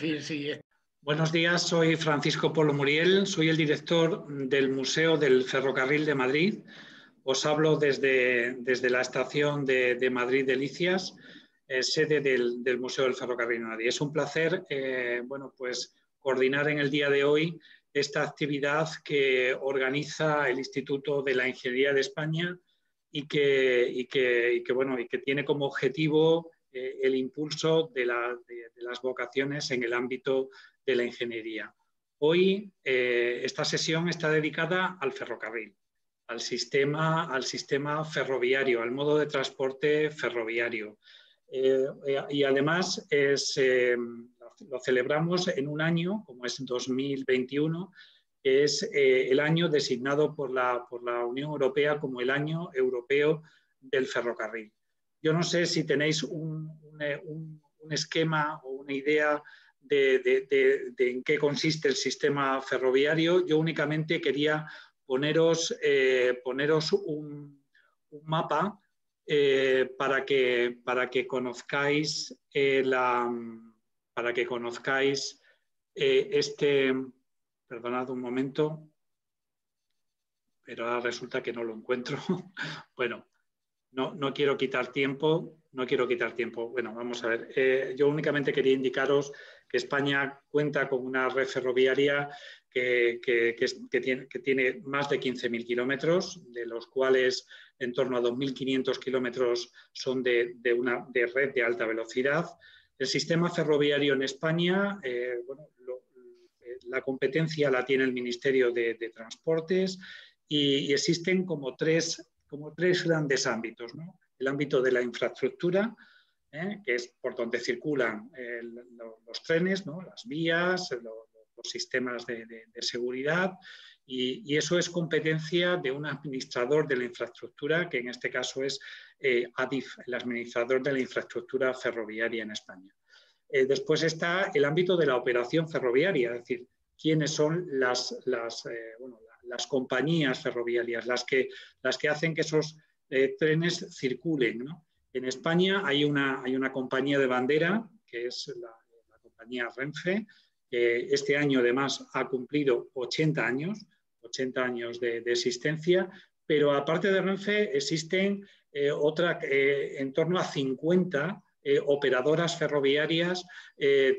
fin, sí. Buenos días, soy Francisco Polo Muriel, soy el director del Museo del Ferrocarril de Madrid. Os hablo desde la estación de Madrid Delicias, sede del Museo del Ferrocarril de Madrid. Es un placer pues, coordinar en el día de hoy esta actividad que organiza el Instituto de la Ingeniería de España y que tiene como objetivo el impulso de las vocaciones en el ámbito de la ingeniería. Hoy esta sesión está dedicada al ferrocarril, al sistema ferroviario, al modo de transporte ferroviario. Y además lo celebramos en un año, como es 2021, que es el año designado por la Unión Europea como el Año Europeo del Ferrocarril. Yo no sé si tenéis un esquema o una idea de en qué consiste el sistema ferroviario. Yo únicamente quería poneros un mapa para que conozcáis perdonad un momento, pero ahora resulta que no lo encuentro. Bueno, no quiero quitar tiempo. Bueno, vamos a ver. Yo únicamente quería indicaros que España cuenta con una red ferroviaria que tiene más de 15.000 kilómetros, de los cuales en torno a 2.500 kilómetros son de red de alta velocidad. El sistema ferroviario en España, la competencia la tiene el Ministerio de Transportes y existen como tres grandes ámbitos, ¿no? El ámbito de la infraestructura, que es por donde circulan los trenes, ¿no? Las vías, los sistemas de seguridad, y eso es competencia de un administrador de la infraestructura, que en este caso es ADIF, el administrador de la infraestructura ferroviaria en España. Después está el ámbito de la operación ferroviaria, es decir, quiénes son las compañías ferroviarias, las que hacen que esos trenes circulen, ¿no? En España hay una compañía de bandera, que es la compañía Renfe, que este año además ha cumplido 80 años de existencia, pero aparte de Renfe existen en torno a 50 operadoras ferroviarias,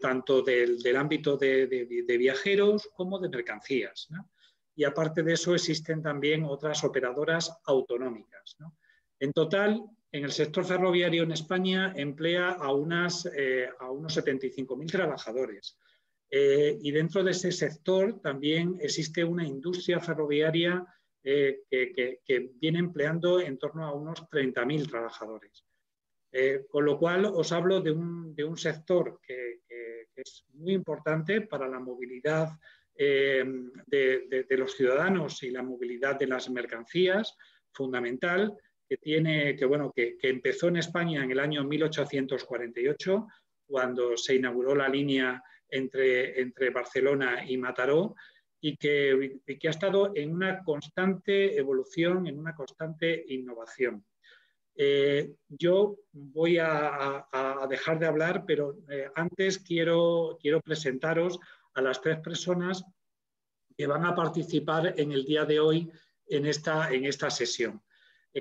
tanto del ámbito de viajeros como de mercancías, ¿no? Y aparte de eso existen también otras operadoras autonómicas, ¿no? En total, en el sector ferroviario en España emplea a unos 75.000 trabajadores. Y dentro de ese sector también existe una industria ferroviaria que viene empleando en torno a unos 30.000 trabajadores. Con lo cual os hablo de un sector que es muy importante para la movilidad de los ciudadanos y la movilidad de las mercancías, fundamental, que empezó en España en el año 1848, cuando se inauguró la línea entre Barcelona y Mataró, y que ha estado en una constante evolución, en una constante innovación. Yo voy a dejar de hablar, pero antes quiero presentaros a las tres personas que van a participar en el día de hoy en esta sesión.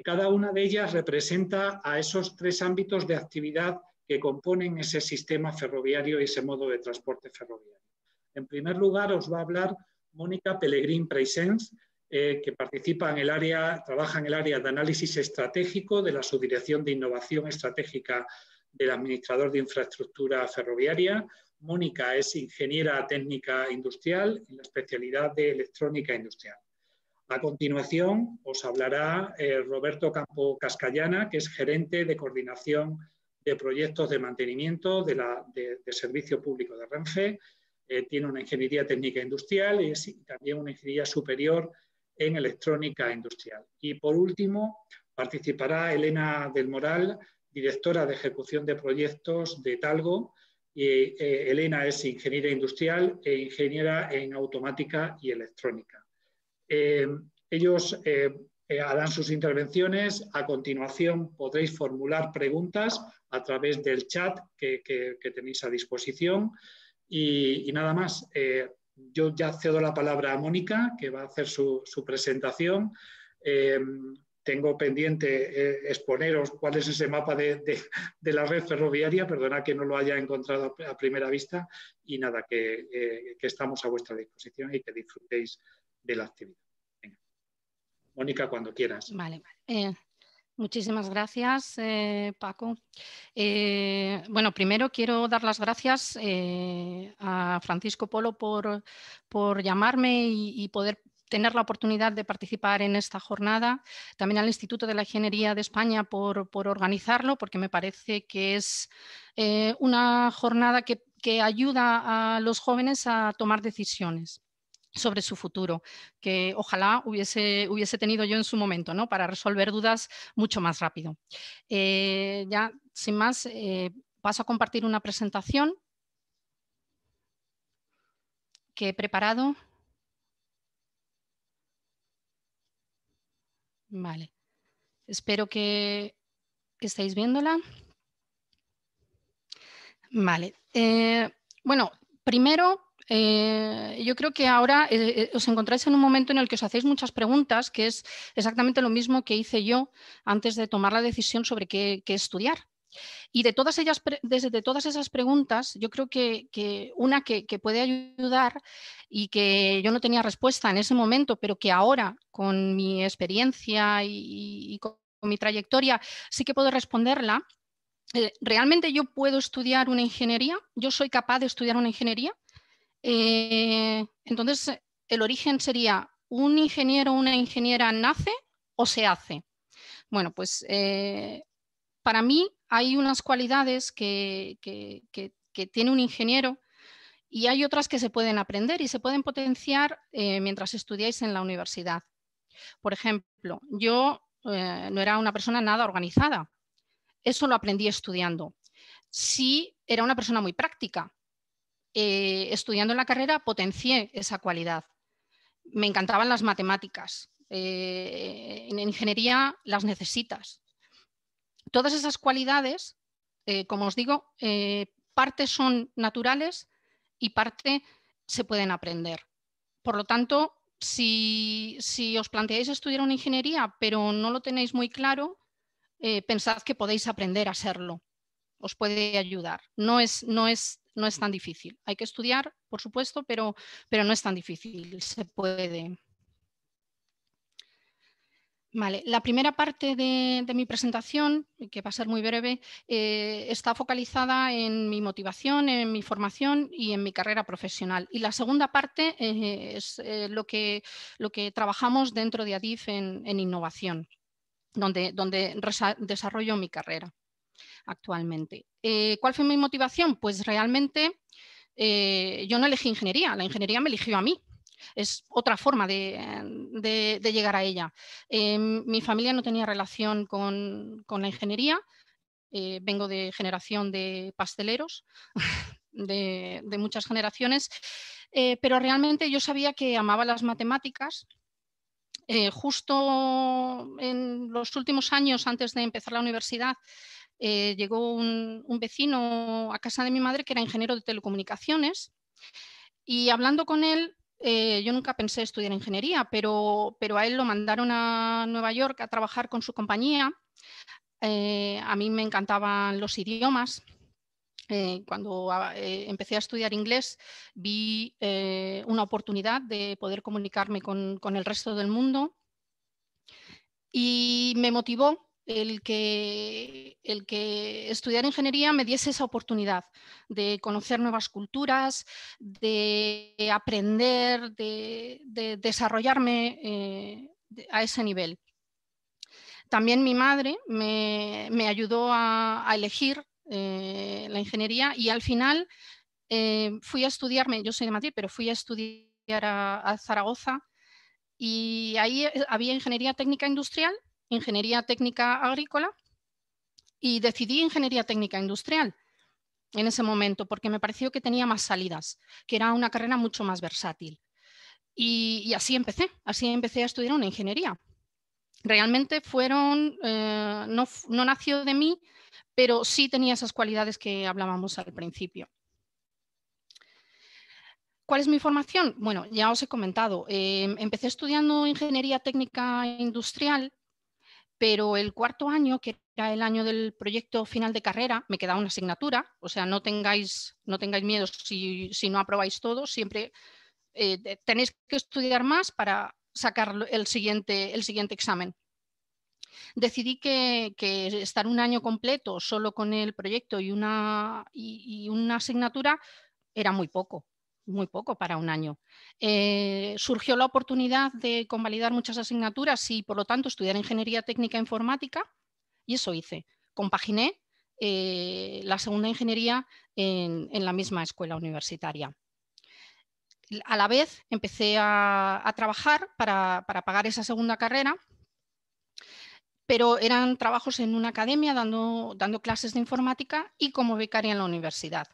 Cada una de ellas representa a esos tres ámbitos de actividad que componen ese sistema ferroviario y ese modo de transporte ferroviario. En primer lugar, os va a hablar Mónica Pelegrín Preisens, que trabaja en el área de análisis estratégico de la Subdirección de Innovación Estratégica del Administrador de Infraestructura Ferroviaria. Mónica es ingeniera técnica industrial en la especialidad de electrónica industrial. A continuación os hablará Roberto Campo Cascallana, que es gerente de coordinación de proyectos de mantenimiento de servicio público de Renfe. Tiene una ingeniería técnica industrial y también una ingeniería superior en electrónica industrial. Y por último participará Elena del Moral, directora de ejecución de proyectos de Talgo. Elena es ingeniera industrial e ingeniera en automática y electrónica. Ellos harán sus intervenciones. A continuación podréis formular preguntas a través del chat que tenéis a disposición. Y nada más, yo ya cedo la palabra a Mónica, que va a hacer su presentación. Tengo pendiente exponeros cuál es ese mapa de la red ferroviaria, perdona que no lo haya encontrado a primera vista, y nada, que estamos a vuestra disposición y que disfrutéis de la actividad. Venga. Mónica, cuando quieras. Vale. Muchísimas gracias, Paco. Bueno, primero quiero dar las gracias a Francisco Polo por llamarme y poder tener la oportunidad de participar en esta jornada. También al Instituto de la Ingeniería de España por organizarlo, porque me parece que es una jornada que ayuda a los jóvenes a tomar decisiones sobre su futuro, que ojalá hubiese tenido yo en su momento, ¿no? Para resolver dudas mucho más rápido. Ya, sin más, paso a compartir una presentación que he preparado. Vale. Espero que estéis viéndola. Vale. Bueno, primero, yo creo que ahora os encontráis en un momento en el que os hacéis muchas preguntas, que es exactamente lo mismo que hice yo antes de tomar la decisión sobre qué estudiar. Y desde todas esas preguntas, yo creo que una que puede ayudar y que yo no tenía respuesta en ese momento, pero que ahora, con mi experiencia y con mi trayectoria, sí que puedo responderla. ¿Realmente yo puedo estudiar una ingeniería? ¿Yo soy capaz de estudiar una ingeniería? Entonces, el origen sería, ¿un ingeniero o una ingeniera nace o se hace? Bueno, pues para mí hay unas cualidades que tiene un ingeniero y hay otras que se pueden aprender y se pueden potenciar mientras estudiáis en la universidad. Por ejemplo, yo no era una persona nada organizada. Eso lo aprendí estudiando. Sí, era una persona muy práctica. Estudiando en la carrera potencié esa cualidad. Me encantaban las matemáticas. En ingeniería las necesitas. Todas esas cualidades, como os digo, parte son naturales y parte se pueden aprender. Por lo tanto, si os planteáis estudiar una ingeniería, pero no lo tenéis muy claro, pensad que podéis aprender a serlo. Os puede ayudar. No es tan difícil. Hay que estudiar, por supuesto, pero no es tan difícil. Se puede. Vale, la primera parte de mi presentación, que va a ser muy breve, está focalizada en mi motivación, en mi formación y en mi carrera profesional. Y la segunda parte es lo que trabajamos dentro de ADIF en innovación, donde desarrollo mi carrera actualmente. ¿Cuál fue mi motivación? Pues realmente yo no elegí ingeniería, la ingeniería me eligió a mí. Es otra forma de llegar a ella. Mi familia no tenía relación con la ingeniería. Vengo de generación de pasteleros, de muchas generaciones, pero realmente yo sabía que amaba las matemáticas. Justo en los últimos años, antes de empezar la universidad, llegó un vecino a casa de mi madre que era ingeniero de telecomunicaciones y hablando con él, yo nunca pensé estudiar ingeniería, pero a él lo mandaron a Nueva York a trabajar con su compañía. A mí me encantaban los idiomas. Cuando empecé a estudiar inglés, vi una oportunidad de poder comunicarme con el resto del mundo y me motivó el que estudiar ingeniería me diese esa oportunidad de conocer nuevas culturas, de aprender, de desarrollarme a ese nivel. También mi madre me ayudó a elegir la ingeniería y al final fui a estudiarme, yo soy de Madrid, pero fui a estudiar a Zaragoza y ahí había ingeniería técnica industrial, ingeniería técnica agrícola y decidí ingeniería técnica industrial en ese momento porque me pareció que tenía más salidas, que era una carrera mucho más versátil. Y así empecé a estudiar una ingeniería. Realmente no nació de mí, pero sí tenía esas cualidades que hablábamos al principio. ¿Cuál es mi formación? Bueno, ya os he comentado. Empecé estudiando Ingeniería Técnica Industrial, pero el cuarto año, que era el año del proyecto final de carrera, me quedaba una asignatura. O sea, no tengáis miedo si no aprobáis todo. Siempre tenéis que estudiar más para sacar el siguiente examen. Decidí que estar un año completo solo con el proyecto y una asignatura era muy poco para un año. Surgió la oportunidad de convalidar muchas asignaturas y, por lo tanto, estudiar Ingeniería Técnica Informática, y eso hice. Compaginé la segunda ingeniería en la misma escuela universitaria. A la vez empecé a trabajar para pagar esa segunda carrera, pero eran trabajos en una academia dando clases de informática y como becaria en la universidad.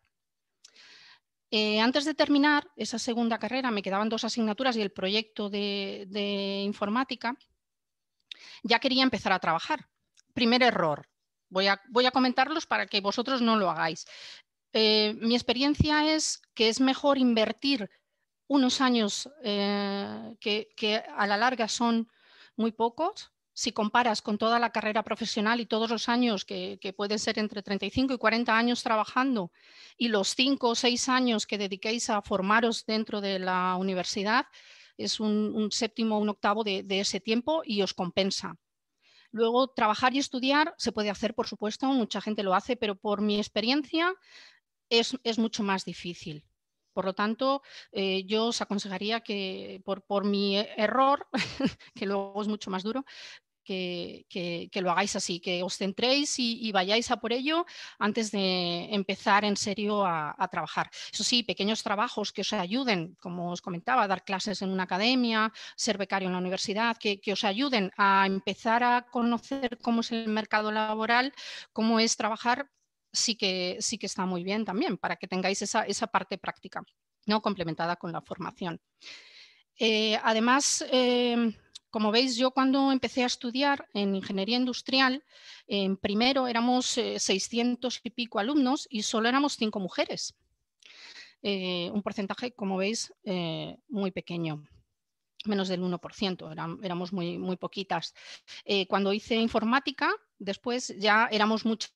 Antes de terminar esa segunda carrera me quedaban 2 asignaturas y el proyecto de informática. Ya quería empezar a trabajar. Primer error. Voy a comentarlos para que vosotros no lo hagáis. Mi experiencia es que es mejor invertir unos años que a la larga son muy pocos. Si comparas con toda la carrera profesional y todos los años que pueden ser entre 35 y 40 años trabajando, y los 5 o 6 años que dediquéis a formaros dentro de la universidad, es un séptimo o un octavo de ese tiempo y os compensa. Luego, trabajar y estudiar se puede hacer, por supuesto, mucha gente lo hace, pero por mi experiencia es mucho más difícil. Por lo tanto, yo os aconsejaría que por mi error, que luego es mucho más duro, que lo hagáis así, que os centréis y vayáis a por ello antes de empezar en serio a trabajar. Eso sí, pequeños trabajos que os ayuden, como os comentaba, dar clases en una academia, ser becario en la universidad, que os ayuden a empezar a conocer cómo es el mercado laboral, cómo es trabajar, sí que está muy bien también, para que tengáis esa parte práctica, ¿no?, complementada con la formación. Además, como veis, yo cuando empecé a estudiar en Ingeniería Industrial, en primero éramos 600 y pico alumnos y solo éramos 5 mujeres. Un porcentaje, como veis, muy pequeño, menos del 1%, éramos muy poquitas. Cuando hice informática, después ya éramos muchas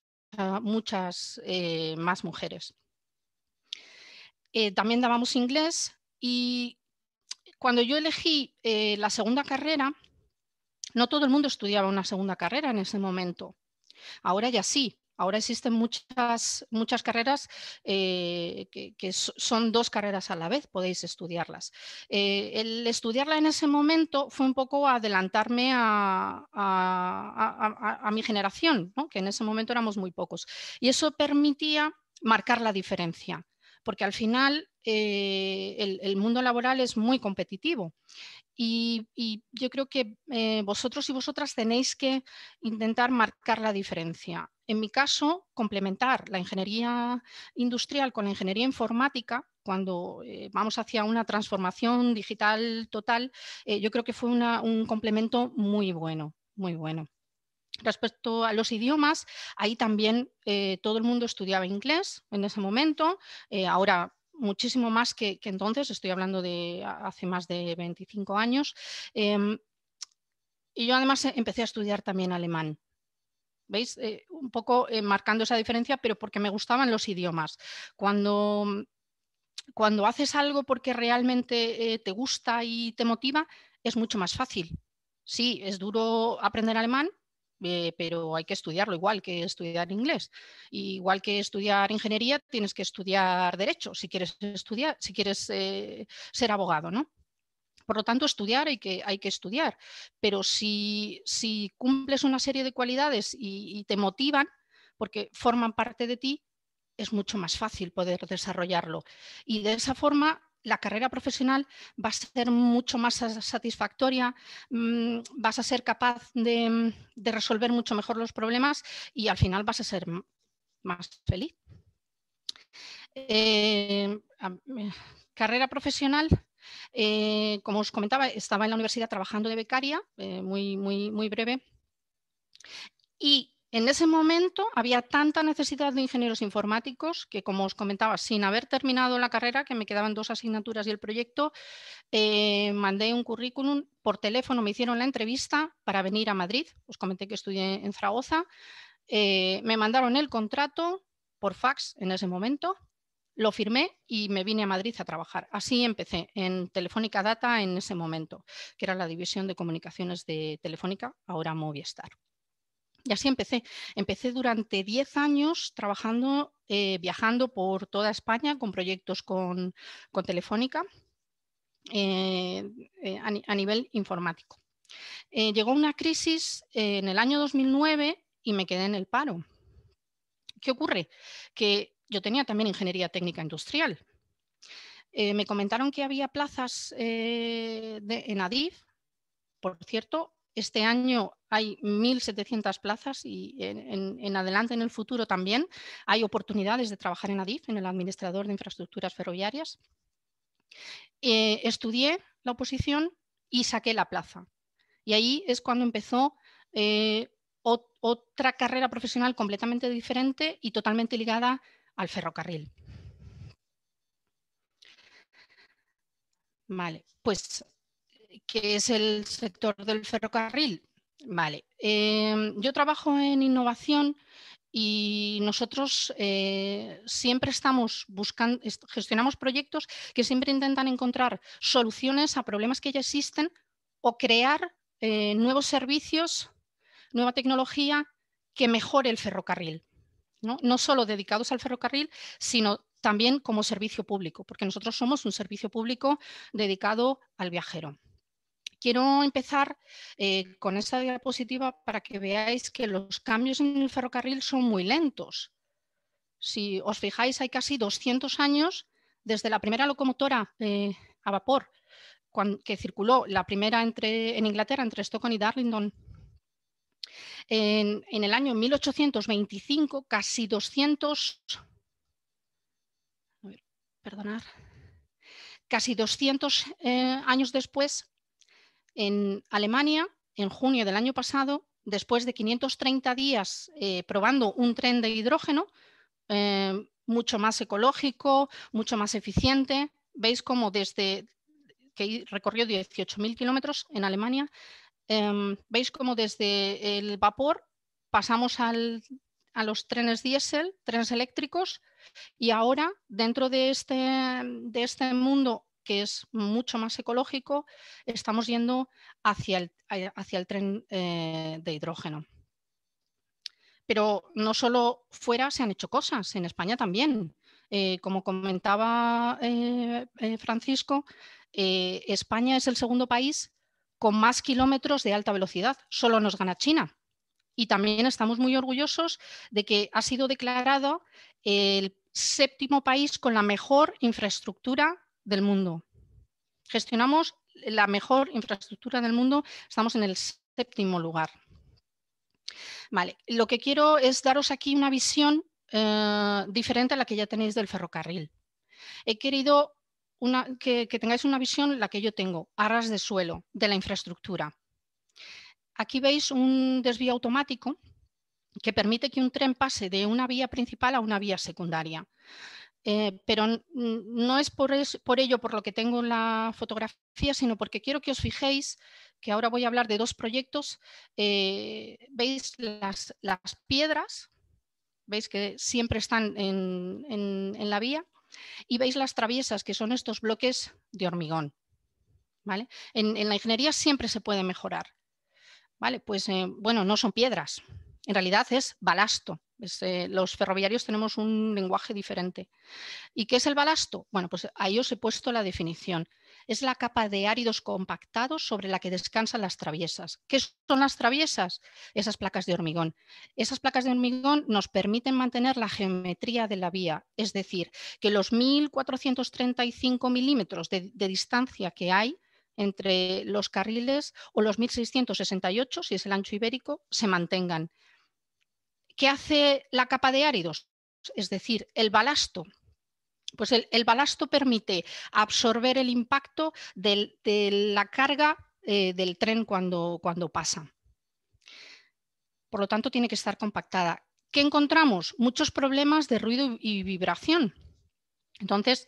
más mujeres. También dábamos inglés, y cuando yo elegí la segunda carrera, no todo el mundo estudiaba una segunda carrera en ese momento. Ahora ya sí. Ahora existen muchas carreras que son 2 carreras a la vez, podéis estudiarlas. El estudiarla en ese momento fue un poco adelantarme a mi generación, ¿no?, que en ese momento éramos muy pocos. Y eso permitía marcar la diferencia, porque al final el mundo laboral es muy competitivo. Y yo creo que vosotros y vosotras tenéis que intentar marcar la diferencia. En mi caso, complementar la ingeniería industrial con la ingeniería informática, cuando vamos hacia una transformación digital total, yo creo que fue un complemento muy bueno, muy bueno. Respecto a los idiomas, ahí también todo el mundo estudiaba inglés en ese momento. Ahora muchísimo más que entonces, estoy hablando de hace más de 25 años. Y yo además empecé a estudiar también alemán. ¿Veis? Un poco marcando esa diferencia, pero porque me gustaban los idiomas. Cuando haces algo porque realmente te gusta y te motiva, es mucho más fácil. Sí, es duro aprender alemán, pero hay que estudiarlo igual que estudiar inglés. Igual que estudiar ingeniería, tienes que estudiar derecho si quieres ser abogado, ¿no? Por lo tanto, estudiar hay que estudiar, pero si cumples una serie de cualidades y te motivan, porque forman parte de ti, es mucho más fácil poder desarrollarlo. Y de esa forma, la carrera profesional va a ser mucho más satisfactoria, vas a ser capaz de resolver mucho mejor los problemas y al final vas a ser más feliz. Carrera profesional, como os comentaba, estaba en la universidad trabajando de becaria, muy breve, y En ese momento había tanta necesidad de ingenieros informáticos que, como os comentaba, sin haber terminado la carrera, que me quedaban 2 asignaturas y el proyecto, mandé un currículum por teléfono, me hicieron la entrevista para venir a Madrid. Os comenté que estudié en Zaragoza. Me mandaron el contrato por fax en ese momento, lo firmé y me vine a Madrid a trabajar. Así empecé en Telefónica Data en ese momento, que era la división de comunicaciones de Telefónica, ahora Movistar. Y así empecé. Empecé durante 10 años trabajando, viajando por toda España con proyectos con Telefónica a nivel informático. Llegó una crisis en el año 2009 y me quedé en el paro. ¿Qué ocurre? Que yo tenía también ingeniería técnica industrial. Me comentaron que había plazas en ADIF. Por cierto, este año hay 1.700 plazas y en adelante, en el futuro también, hay oportunidades de trabajar en ADIF, en el Administrador de Infraestructuras Ferroviarias. Estudié la oposición y saqué la plaza. Y ahí es cuando empezó otra carrera profesional completamente diferente y totalmente ligada al ferrocarril. Vale, pues, ¿qué es el sector del ferrocarril? Vale, yo trabajo en innovación y nosotros siempre estamos buscando, gestionamos proyectos que siempre intentan encontrar soluciones a problemas que ya existen o crear nuevos servicios, nueva tecnología que mejore el ferrocarril, ¿no? No solo dedicados al ferrocarril, sino también como servicio público, porque nosotros somos un servicio público dedicado al viajero. Quiero empezar con esta diapositiva para que veáis que los cambios en el ferrocarril son muy lentos. Si os fijáis, hay casi 200 años desde la primera locomotora a vapor que circuló, la primera en Inglaterra, entre Stockton y Darlington. En el año 1825, casi 200... Perdonad. Casi 200 años después, en Alemania, en junio del año pasado, después de 530 días probando un tren de hidrógeno, mucho más ecológico, mucho más eficiente. Veis cómo desde que recorrió 18.000 kilómetros en Alemania, veis cómo desde el vapor pasamos a los trenes diésel, trenes eléctricos, y ahora dentro de este mundo que es mucho más ecológico, estamos yendo hacia el tren de hidrógeno. Pero no solo fuera se han hecho cosas, en España también. Como comentaba Francisco, España es el segundo país con más kilómetros de alta velocidad, solo nos gana China. Y también estamos muy orgullosos de que ha sido declarado el 7º país con la mejor infraestructura del mundo. Gestionamos la mejor infraestructura del mundo, estamos en el 7º lugar. Vale, lo que quiero es daros aquí una visión diferente a la que ya tenéis del ferrocarril. He querido que tengáis una visión, la que yo tengo, a ras de suelo, de la infraestructura. Aquí veis un desvío automático que permite que un tren pase de una vía principal a una vía secundaria. Pero no es por ello por lo que tengo en la fotografía, sino porque quiero que os fijéis que ahora voy a hablar de 2 proyectos. Veis las piedras, veis que siempre están en la vía, y veis las traviesas, que son estos bloques de hormigón. ¿Vale? En la ingeniería siempre se puede mejorar. ¿Vale? Pues bueno, no son piedras, en realidad es balasto. Los ferroviarios tenemos un lenguaje diferente. ¿Y qué es el balasto? Bueno, pues ahí os he puesto la definición. Es la capa de áridos compactados sobre la que descansan las traviesas. ¿Qué son las traviesas? Esas placas de hormigón. Esas placas de hormigón nos permiten mantener la geometría de la vía, es decir, que los 1.435 milímetros de distancia que hay entre los carriles o los 1.668, si es el ancho ibérico, se mantengan. ¿Qué hace la capa de áridos? Es decir, el balasto. Pues el balasto permite absorber el impacto de la carga del tren cuando pasa. por lo tanto tiene que estar compactada. ¿Qué encontramos? Muchos problemas de ruido y vibración. Entonces,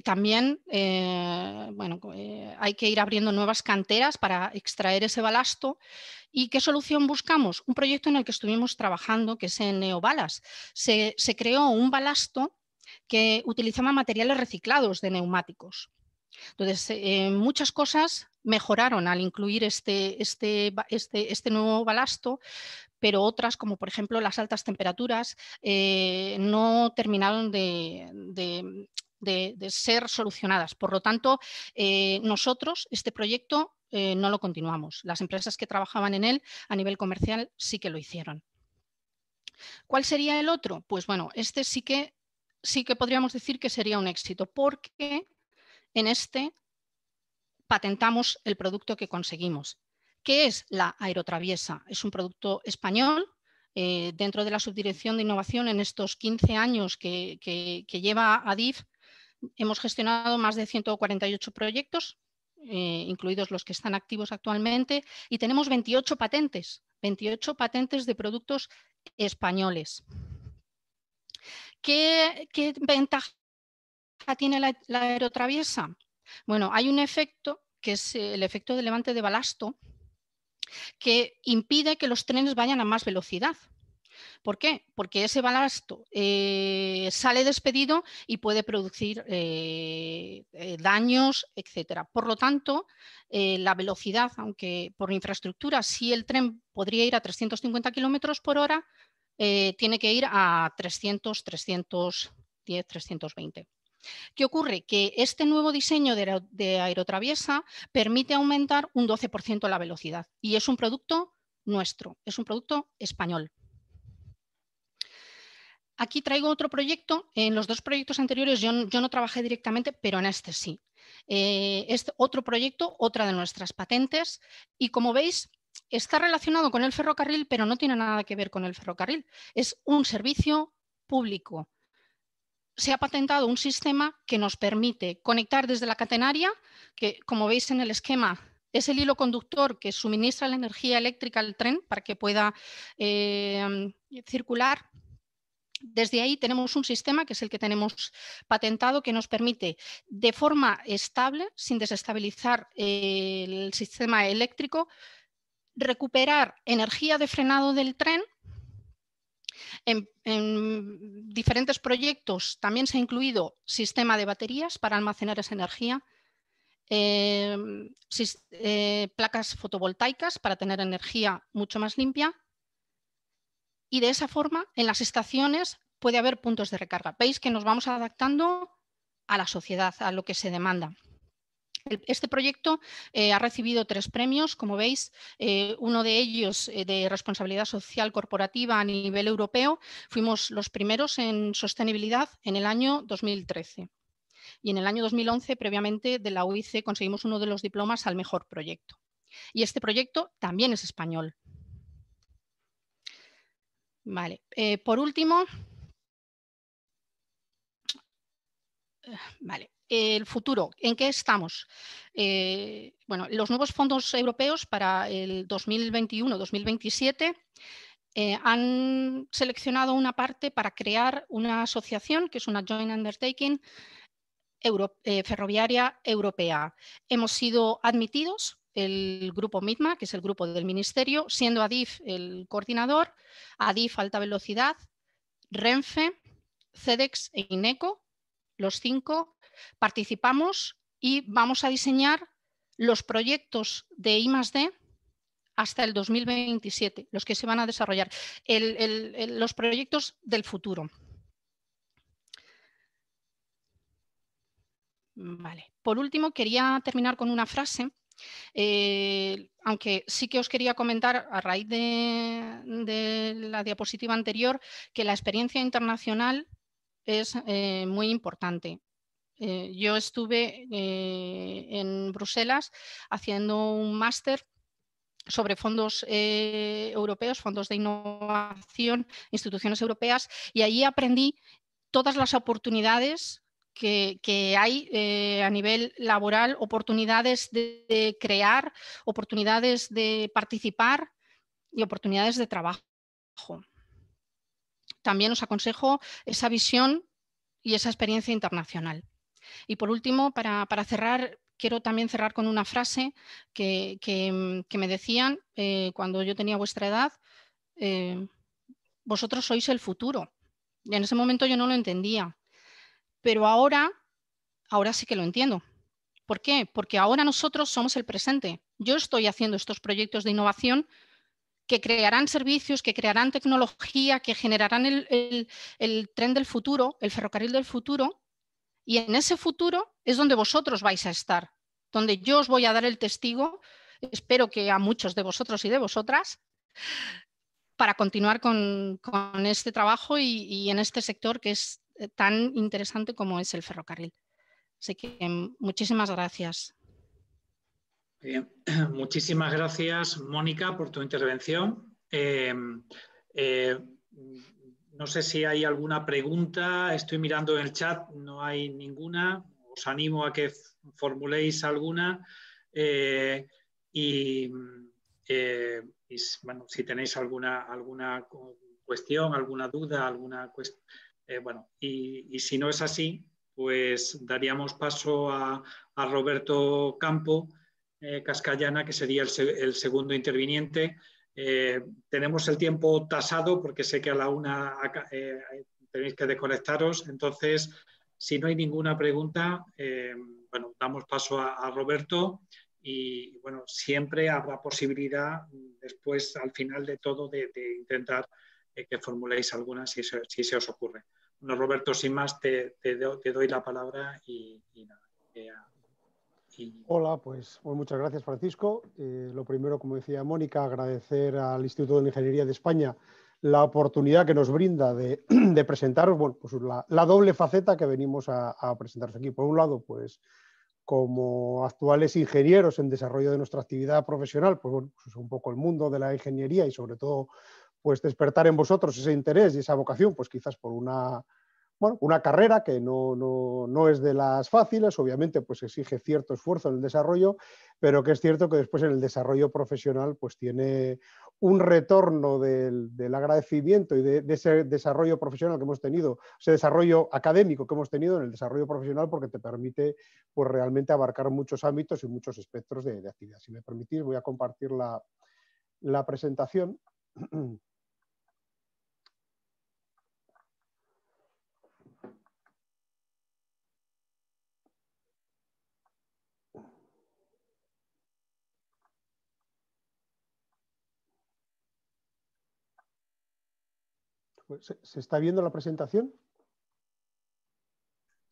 también hay que ir abriendo nuevas canteras para extraer ese balasto. ¿Y qué solución buscamos? Un proyecto en el que estuvimos trabajando, que es en Neobalas. Se creó un balasto que utilizaba materiales reciclados de neumáticos. Entonces, muchas cosas mejoraron al incluir este nuevo balasto, pero otras, como por ejemplo las altas temperaturas, no terminaron de ser solucionadas. Por lo tanto, nosotros este proyecto no lo continuamos. Las empresas que trabajaban en él a nivel comercial sí que lo hicieron. ¿Cuál sería el otro? Pues bueno, este sí que podríamos decir que sería un éxito, porque en este patentamos el producto que conseguimos. ¿Qué es la aerotraviesa? Es un producto español. Dentro de la Subdirección de Innovación, en estos 15 años que lleva ADIF, hemos gestionado más de 148 proyectos, incluidos los que están activos actualmente, y tenemos 28 patentes de productos españoles. ¿Qué ventaja tiene la aerotraviesa? Bueno, hay un efecto que es el efecto de levante de balasto, que impide que los trenes vayan a más velocidad. ¿Por qué? Porque ese balasto sale despedido y puede producir daños, etc. Por lo tanto, la velocidad, aunque por infraestructura sí el tren podría ir a 350 kilómetros por hora, tiene que ir a 300, 310, 320. ¿Qué ocurre? Que este nuevo diseño de aerotraviesa permite aumentar un 12% la velocidad y es un producto nuestro, es un producto español. Aquí traigo otro proyecto. En los dos proyectos anteriores yo no trabajé directamente, pero en este sí. Este otro proyecto, otra de nuestras patentes, y como veis está relacionado con el ferrocarril, pero no tiene nada que ver con el ferrocarril. Es un servicio público. Se ha patentado un sistema que nos permite conectar desde la catenaria, que como veis en el esquema es el hilo conductor que suministra la energía eléctrica al tren para que pueda circular. Desde ahí tenemos un sistema, que es el que tenemos patentado, que nos permite de forma estable, sin desestabilizar el sistema eléctrico, recuperar energía de frenado del tren. En diferentes proyectos también se ha incluido sistema de baterías para almacenar esa energía, placas fotovoltaicas para tener energía mucho más limpia, y de esa forma en las estaciones puede haber puntos de recarga. Veis que nos vamos adaptando a la sociedad, a lo que se demanda. Este proyecto ha recibido 3 premios, como veis, uno de ellos de responsabilidad social corporativa a nivel europeo. Fuimos los primeros en sostenibilidad en el año 2013. Y en el año 2011, previamente, de la UIC conseguimos uno de los diplomas al mejor proyecto. Y este proyecto también es español. Vale. Por último, vale. El futuro, ¿en qué estamos? Bueno, los nuevos fondos europeos para el 2021-2027 han seleccionado una parte para crear una asociación, que es una joint undertaking ferroviaria europea. Hemos sido admitidos, el grupo MITMA, que es el grupo del Ministerio, siendo ADIF el coordinador, ADIF Alta Velocidad, Renfe, CEDEX e INECO, los 5 participamos y vamos a diseñar los proyectos de I+D hasta el 2027, los que se van a desarrollar, los proyectos del futuro. Vale. Por último, quería terminar con una frase, aunque sí que os quería comentar a raíz de la diapositiva anterior que la experiencia internacional es muy importante. Yo estuve en Bruselas haciendo un máster sobre fondos europeos, fondos de innovación, instituciones europeas, y allí aprendí todas las oportunidades que hay a nivel laboral, oportunidades de crear, oportunidades de participar y oportunidades de trabajo. También os aconsejo esa visión y esa experiencia internacional. Y por último, para cerrar, quiero también cerrar con una frase que me decían cuando yo tenía vuestra edad: vosotros sois el futuro. Y en ese momento yo no lo entendía, pero ahora sí que lo entiendo. ¿Por qué? Porque ahora nosotros somos el presente. Yo estoy haciendo estos proyectos de innovación que crearán servicios, que crearán tecnología, que generarán el tren del futuro, el ferrocarril del futuro, y en ese futuro es donde vosotros vais a estar, donde yo os voy a dar el testigo, espero que a muchos de vosotros y de vosotras, para continuar con este trabajo y en este sector que es tan interesante como es el ferrocarril. Así que muchísimas gracias. Bien. Muchísimas gracias, Mónica, por tu intervención. No sé si hay alguna pregunta. Estoy mirando en el chat, no hay ninguna. Os animo a que formuléis alguna. Bueno, si tenéis alguna cuestión, alguna duda, bueno, y si no es así, pues daríamos paso a Roberto Campo Cascallana, que sería el segundo interviniente. Tenemos el tiempo tasado porque sé que a la 1 tenéis que desconectaros, entonces si no hay ninguna pregunta, bueno, damos paso a Roberto y bueno, siempre habrá posibilidad después al final de todo de intentar que formuléis alguna si se os ocurre. Bueno, Roberto, sin más te doy la palabra y nada. Hola, pues muchas gracias, Francisco. Lo primero, como decía Mónica, agradecer al Instituto de Ingeniería de España la oportunidad que nos brinda de presentaros, bueno, pues la doble faceta que venimos a presentaros aquí. Por un lado, pues como actuales ingenieros en desarrollo de nuestra actividad profesional, pues bueno, pues es un poco el mundo de la ingeniería y sobre todo pues despertar en vosotros ese interés y esa vocación, pues quizás por una carrera que no es de las fáciles, obviamente pues exige cierto esfuerzo en el desarrollo, pero que es cierto que después en el desarrollo profesional pues tiene un retorno del agradecimiento y de ese desarrollo profesional que hemos tenido, ese desarrollo académico que hemos tenido en el desarrollo profesional, porque te permite pues realmente abarcar muchos ámbitos y muchos espectros de actividad. Si me permitís, voy a compartir la presentación. ¿Se está viendo la presentación?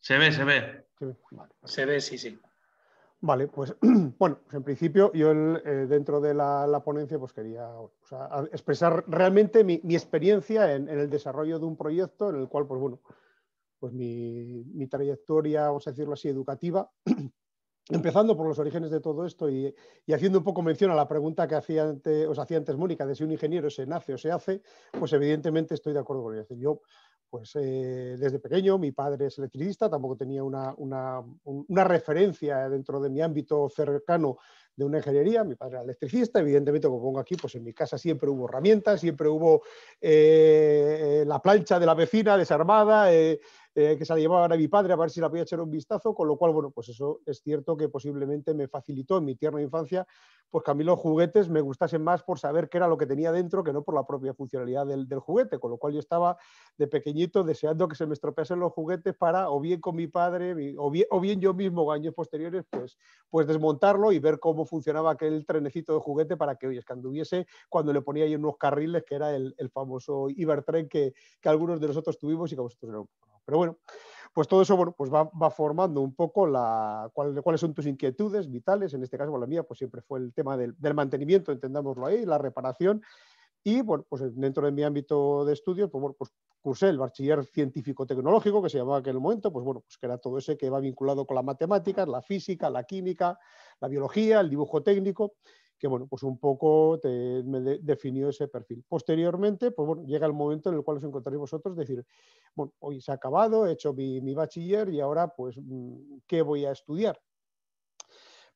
Se ve, se ve. Vale. Se ve, sí. Vale, pues bueno, pues en principio yo dentro de la ponencia pues quería expresar realmente mi experiencia en el desarrollo de un proyecto en el cual, pues bueno, pues mi trayectoria, vamos a decirlo así, educativa, empezando por los orígenes de todo esto y haciendo un poco mención a la pregunta que os hacía antes Mónica, de si un ingeniero se nace o se hace, pues evidentemente estoy de acuerdo con ella. Yo, pues desde pequeño, mi padre es electricista, tampoco tenía una referencia dentro de mi ámbito cercano de una ingeniería. Mi padre era electricista, evidentemente, como pongo aquí, pues en mi casa siempre hubo herramientas, siempre hubo la plancha de la vecina desarmada, que se la llevaban a mi padre a ver si la podía echar un vistazo, con lo cual, bueno, pues eso es cierto que posiblemente me facilitó en mi tierna infancia, pues que a mí los juguetes me gustasen más por saber qué era lo que tenía dentro que no por la propia funcionalidad del juguete, con lo cual yo estaba de pequeñito deseando que se me estropeasen los juguetes para, o bien con mi padre, o bien yo mismo años posteriores, pues desmontarlo y ver cómo funcionaba aquel trenecito de juguete para que, oye, que anduviese cuando le ponía ahí unos carriles, que era el famoso Ibertren que algunos de nosotros tuvimos y que vosotros no. Pero bueno, pues todo eso bueno, pues va formando un poco cuáles son tus inquietudes vitales. En este caso, la mía pues siempre fue el tema del mantenimiento, entendámoslo ahí, la reparación. Y bueno, pues dentro de mi ámbito de estudio, pues bueno, pues cursé el bachiller científico-tecnológico, que se llamaba en aquel momento, pues bueno, pues que era todo ese que va vinculado con las matemáticas, la física, la química, la biología, el dibujo técnico, que bueno, pues un poco me definió ese perfil. Posteriormente, pues bueno, llega el momento en el cual os encontraréis vosotros, decir, bueno, hoy se ha acabado, he hecho mi bachiller y ahora, pues, ¿qué voy a estudiar?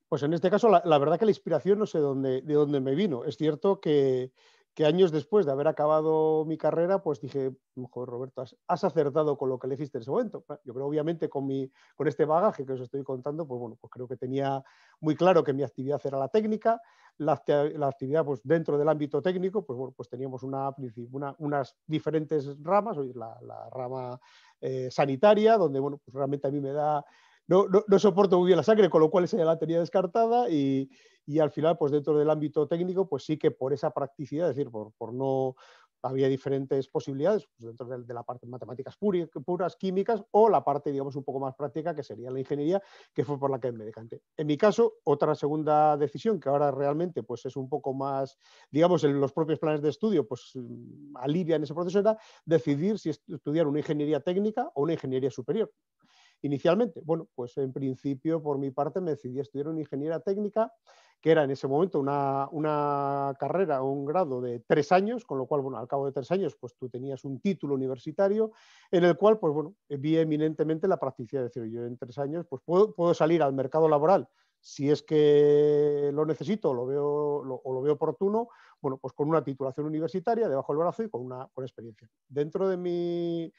Pues en este caso, la verdad que la inspiración no sé de dónde me vino. Es cierto que que años después de haber acabado mi carrera, pues dije, joder, Roberto, has acertado con lo que elegiste en ese momento. Yo creo, obviamente, con este bagaje que os estoy contando, pues bueno, pues creo que tenía muy claro que mi actividad era la técnica, la actividad pues dentro del ámbito técnico, pues bueno, pues teníamos unas diferentes ramas, la rama sanitaria, donde bueno, pues realmente a mí me da, no soporto muy bien la sangre, con lo cual esa ya la tenía descartada y al final, pues dentro del ámbito técnico, pues sí que por esa practicidad, es decir, por no, había diferentes posibilidades pues dentro de la parte de matemáticas puras, químicas, o la parte, digamos, un poco más práctica, que sería la ingeniería, que fue por la que me decanté. En mi caso, otra segunda decisión, que ahora realmente pues es un poco más, digamos, en los propios planes de estudio, pues alivian ese proceso, era decidir si estudiar una ingeniería técnica o una ingeniería superior. Inicialmente, bueno, pues en principio por mi parte me decidí a estudiar una ingeniería técnica, que era en ese momento una carrera, un grado de 3 años, con lo cual, bueno, al cabo de 3 años, pues tú tenías un título universitario en el cual, pues bueno, vi eminentemente la practicidad, es decir, yo en 3 años, pues puedo salir al mercado laboral si es que lo necesito o lo veo oportuno, bueno, pues con una titulación universitaria debajo del brazo y con experiencia. Dentro de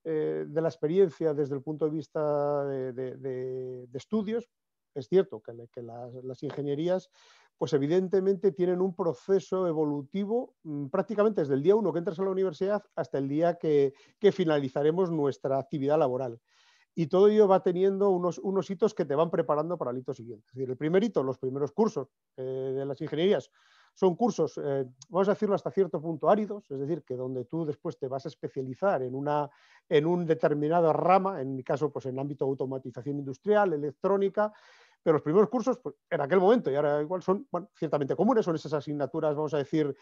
la experiencia desde el punto de vista de estudios, es cierto que las ingenierías, pues evidentemente tienen un proceso evolutivo prácticamente desde el día 1 que entras a la universidad hasta el día que finalizaremos nuestra actividad laboral. Y todo ello va teniendo unos hitos que te van preparando para el hito siguiente. Es decir, el primer hito, los primeros cursos de las ingenierías, son cursos, vamos a decirlo hasta cierto punto, áridos, es decir, que donde tú después te vas a especializar en un determinada rama, en mi caso, pues en el ámbito de automatización industrial, electrónica, pero los primeros cursos, pues, en aquel momento, y ahora igual son ciertamente comunes, son esas asignaturas, vamos a decir,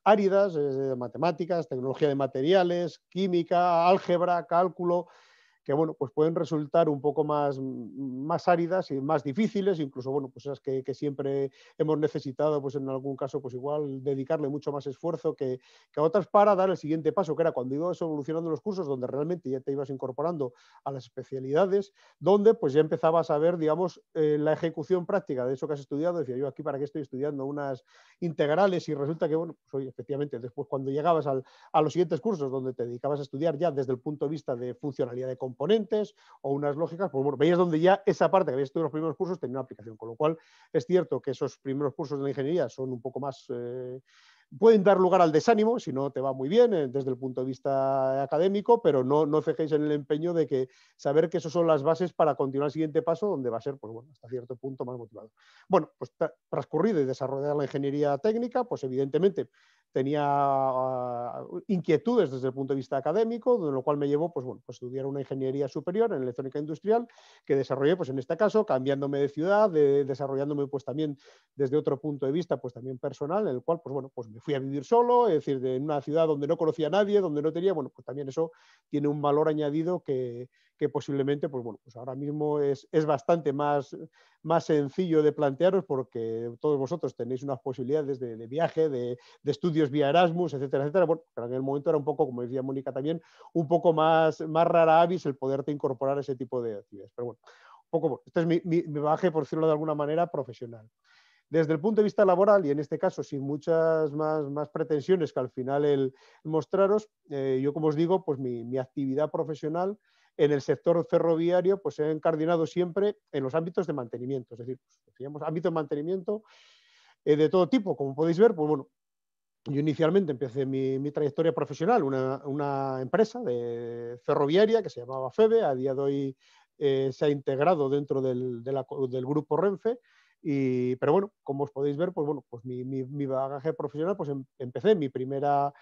áridas, matemáticas, tecnología de materiales, química, álgebra, cálculo, que bueno, pues pueden resultar un poco más áridas y más difíciles, incluso bueno, pues esas que siempre hemos necesitado, pues en algún caso, pues igual dedicarle mucho más esfuerzo que a otras para dar el siguiente paso, que era cuando ibas evolucionando los cursos, donde realmente ya te ibas incorporando a las especialidades, donde pues ya empezabas a ver, digamos, la ejecución práctica de eso que has estudiado. Decía yo, aquí para qué estoy estudiando unas integrales, y resulta que, bueno, pues oye, efectivamente, después cuando llegabas a los siguientes cursos, donde te dedicabas a estudiar ya desde el punto de vista de funcionalidad de componentes o unas lógicas, pues bueno, veías donde ya esa parte que habías estudiado en los primeros cursos tenía una aplicación, con lo cual es cierto que esos primeros cursos de la ingeniería son un poco más, pueden dar lugar al desánimo si no te va muy bien desde el punto de vista académico, pero no cejéis en el empeño de que saber que esas son las bases para continuar el siguiente paso, donde va a ser, pues bueno, hasta cierto punto más motivado. Bueno, pues transcurrido y desarrollada la ingeniería técnica, pues evidentemente tenía inquietudes desde el punto de vista académico, de lo cual me llevó pues, bueno, pues estudiar una ingeniería superior en electrónica industrial, que desarrollé pues, en este caso cambiándome de ciudad, desarrollándome pues, también desde otro punto de vista pues, también personal, en el cual pues, bueno, pues me fui a vivir solo, es decir, en una ciudad donde no conocía a nadie, donde no tenía, bueno, pues también eso tiene un valor añadido que posiblemente pues, bueno, pues ahora mismo es bastante más sencillo de plantearos, porque todos vosotros tenéis unas posibilidades de viaje, de estudios vía Erasmus, etcétera, etcétera. Bueno, pero en el momento era un poco, como decía Mónica también, un poco más rara avis el poderte incorporar a ese tipo de actividades. Pero bueno, un poco, bueno, este es mi bagaje, por decirlo de alguna manera, profesional. Desde el punto de vista laboral, y en este caso sin muchas más pretensiones que al final el mostraros, yo como os digo, pues mi actividad profesional en el sector ferroviario pues se ha encardinado siempre en los ámbitos de mantenimiento, es decir, pues, digamos, ámbitos de mantenimiento de todo tipo. Como podéis ver, pues bueno, yo inicialmente empecé mi trayectoria profesional, una empresa ferroviaria que se llamaba FEBE, a día de hoy se ha integrado dentro del grupo Renfe. Pero bueno, como os podéis ver, pues bueno, pues mi bagaje profesional, pues empecé mi primera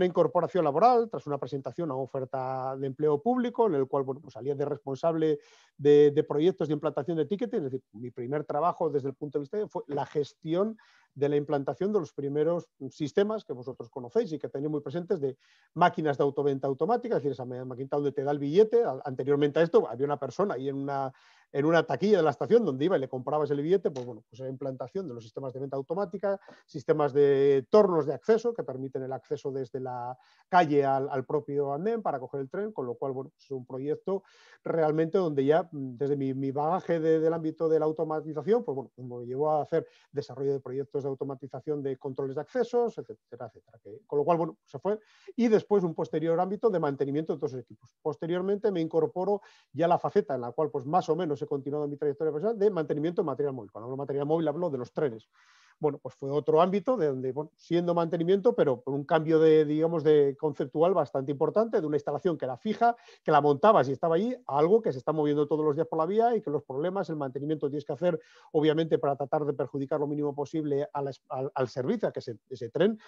incorporación laboral tras una presentación a una oferta de empleo público, en el cual bueno, pues salía de responsable de proyectos de implantación de ticketing. Es decir, mi primer trabajo desde el punto de vista fue la gestión de la implantación de los primeros sistemas que vosotros conocéis y que tenéis muy presentes, de máquinas de autoventa automática, es decir, esa máquina donde te da el billete. Anteriormente a esto había una persona ahí en una taquilla de la estación donde iba y le comprabas el billete. Pues bueno, pues la implantación de los sistemas de venta automática, sistemas de tornos de acceso que permiten el acceso acceso desde la calle al propio andén para coger el tren, con lo cual, bueno, es un proyecto realmente donde ya desde mi bagaje del ámbito de la automatización, pues bueno, me llevó a hacer desarrollo de proyectos de automatización de controles de accesos, etcétera, etcétera. Con lo cual, bueno, se fue. Y después un posterior ámbito de mantenimiento de todos los equipos. Posteriormente me incorporo ya la faceta en la cual pues más o menos he continuado mi trayectoria profesional de mantenimiento de material móvil. Cuando hablo de material móvil hablo de los trenes. Bueno, pues fue otro ámbito de donde, bueno, siendo mantenimiento, pero por un cambio de, digamos, de conceptual bastante importante, de una instalación que era fija, que la montabas y estaba allí, a algo que se está moviendo todos los días por la vía y que los problemas, el mantenimiento tienes que hacer, obviamente, para tratar de perjudicar lo mínimo posible al servicio, a que ese tren,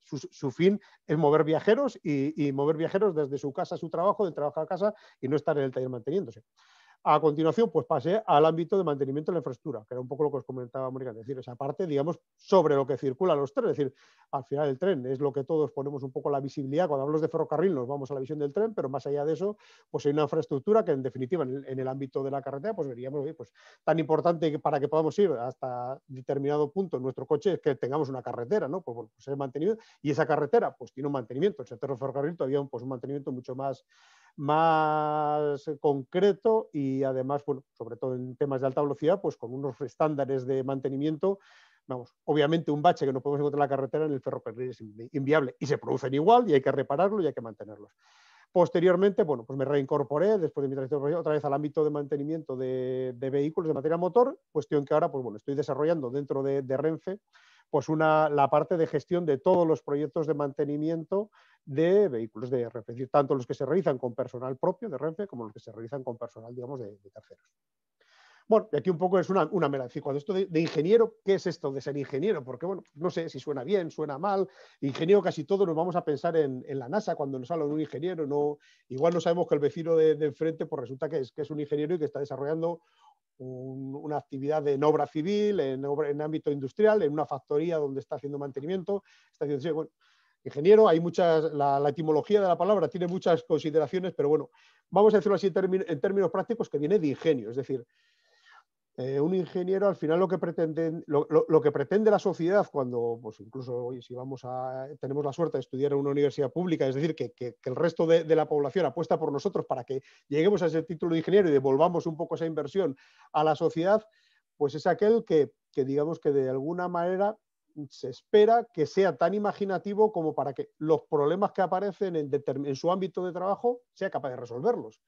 su fin es mover viajeros y mover viajeros desde su casa a su trabajo, de trabajo a casa y no estar en el taller manteniéndose. A continuación, pues pasé al ámbito de mantenimiento de la infraestructura, que era un poco lo que os comentaba Mónica, es decir, esa parte, digamos, sobre lo que circulan los trenes, es decir, al final el tren es lo que todos ponemos un poco la visibilidad, cuando hablamos de ferrocarril nos vamos a la visión del tren, pero más allá de eso, pues hay una infraestructura que en definitiva en el ámbito de la carretera, pues veríamos, pues tan importante que para que podamos ir hasta determinado punto en nuestro coche es que tengamos una carretera, ¿no? Pues bueno, pues es mantenido y esa carretera pues tiene un mantenimiento, el sector del ferrocarril todavía pues un mantenimiento mucho más concreto y además, bueno, sobre todo en temas de alta velocidad, pues con unos estándares de mantenimiento, vamos, obviamente un bache que no podemos encontrar en la carretera en el ferrocarril es inviable y se producen igual y hay que repararlo y hay que mantenerlos. Posteriormente, bueno, pues me reincorporé después de mi trayectoria otra vez al ámbito de mantenimiento de vehículos de material motor, cuestión que ahora, pues bueno, estoy desarrollando dentro de Renfe, pues la parte de gestión de todos los proyectos de mantenimiento de vehículos de Renfe, es decir, tanto los que se realizan con personal propio de Renfe como los que se realizan con personal, digamos, de terceros. Bueno, y aquí un poco es una mera, es decir, cuando esto de ingeniero, ¿qué es esto de ser ingeniero? Porque, bueno, no sé si suena bien, suena mal. Ingeniero casi todos nos vamos a pensar en la NASA cuando nos habla de un ingeniero. No, igual no sabemos que el vecino de enfrente pues resulta que es un ingeniero y que está desarrollando una actividad en obra civil, en ámbito industrial, en una factoría donde está haciendo mantenimiento. Está haciendo, bueno, ingeniero, hay muchas, la etimología de la palabra tiene muchas consideraciones, pero bueno, vamos a decirlo así en términos prácticos, que viene de ingenio, es decir, un ingeniero al final lo que pretende la sociedad cuando, pues incluso hoy si tenemos la suerte de estudiar en una universidad pública, es decir, que el resto de la población apuesta por nosotros para que lleguemos a ese título de ingeniero y devolvamos un poco esa inversión a la sociedad, pues es aquel que digamos que de alguna manera se espera que sea tan imaginativo como para que los problemas que aparecen en su ámbito de trabajo sea capaz de resolverlos.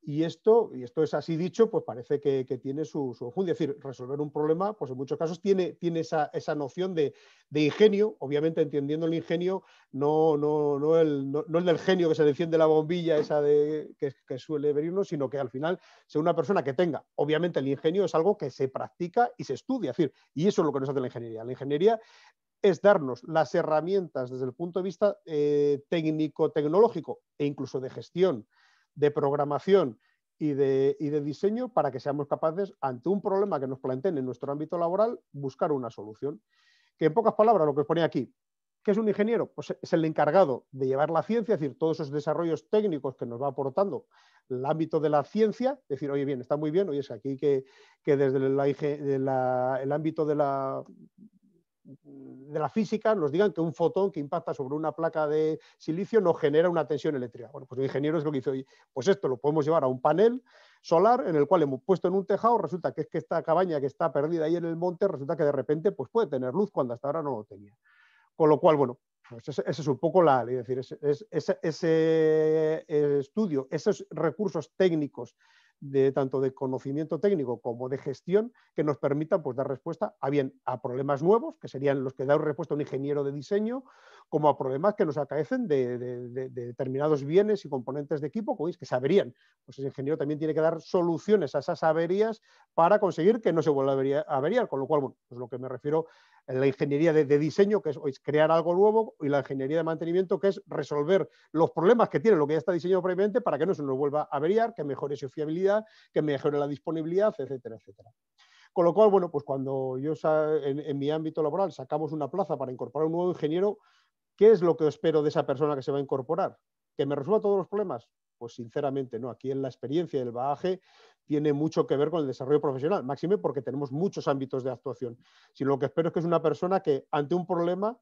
Y esto es así dicho, pues parece que tiene su enjundia. Es decir, resolver un problema, pues en muchos casos tiene esa noción de ingenio, obviamente entendiendo el ingenio, no el del genio que se le enciende la bombilla esa que suele venirnos, sino que al final sea una persona que tenga, obviamente el ingenio es algo que se practica y se estudia, es decir, y eso es lo que nos hace la ingeniería. La ingeniería es darnos las herramientas desde el punto de vista técnico-tecnológico e incluso de gestión, de programación y de diseño para que seamos capaces, ante un problema que nos planteen en nuestro ámbito laboral, buscar una solución. Que en pocas palabras, lo que os ponía aquí, ¿qué es un ingeniero? Pues es el encargado de llevar la ciencia, es decir, todos esos desarrollos técnicos que nos va aportando el ámbito de la ciencia, decir, oye, bien, está muy bien, oye, es aquí que desde el ámbito de la física nos digan que un fotón que impacta sobre una placa de silicio no genera una tensión eléctrica. Bueno, pues el ingeniero es lo que dice, oye, pues esto lo podemos llevar a un panel solar en el cual hemos puesto en un tejado, resulta que esta cabaña que está perdida ahí en el monte, resulta que de repente pues puede tener luz cuando hasta ahora no lo tenía. Con lo cual, bueno, pues ese es un poco es decir, ese estudio, esos recursos técnicos tanto de conocimiento técnico como de gestión que nos permitan pues, dar respuesta a problemas nuevos, que serían los que dan respuesta a un ingeniero de diseño, como a problemas que nos acaecen de determinados bienes y componentes de equipo, como es que se averían. Pues el ingeniero también tiene que dar soluciones a esas averías para conseguir que no se vuelva a averiar, con lo cual, bueno, pues lo que me refiero en la ingeniería de diseño, que es crear algo nuevo, y la ingeniería de mantenimiento, que es resolver los problemas que tiene lo que ya está diseñado previamente para que no se nos vuelva a averiar, que mejore su fiabilidad, que mejore la disponibilidad, etcétera, etcétera. Con lo cual, bueno, pues cuando yo en mi ámbito laboral sacamos una plaza para incorporar un nuevo ingeniero, ¿qué es lo que espero de esa persona que se va a incorporar? ¿Que me resuelva todos los problemas? Pues sinceramente no. Aquí en la experiencia y el bagaje tiene mucho que ver con el desarrollo profesional, máxime porque tenemos muchos ámbitos de actuación. Si lo que espero es que es una persona que ante un problema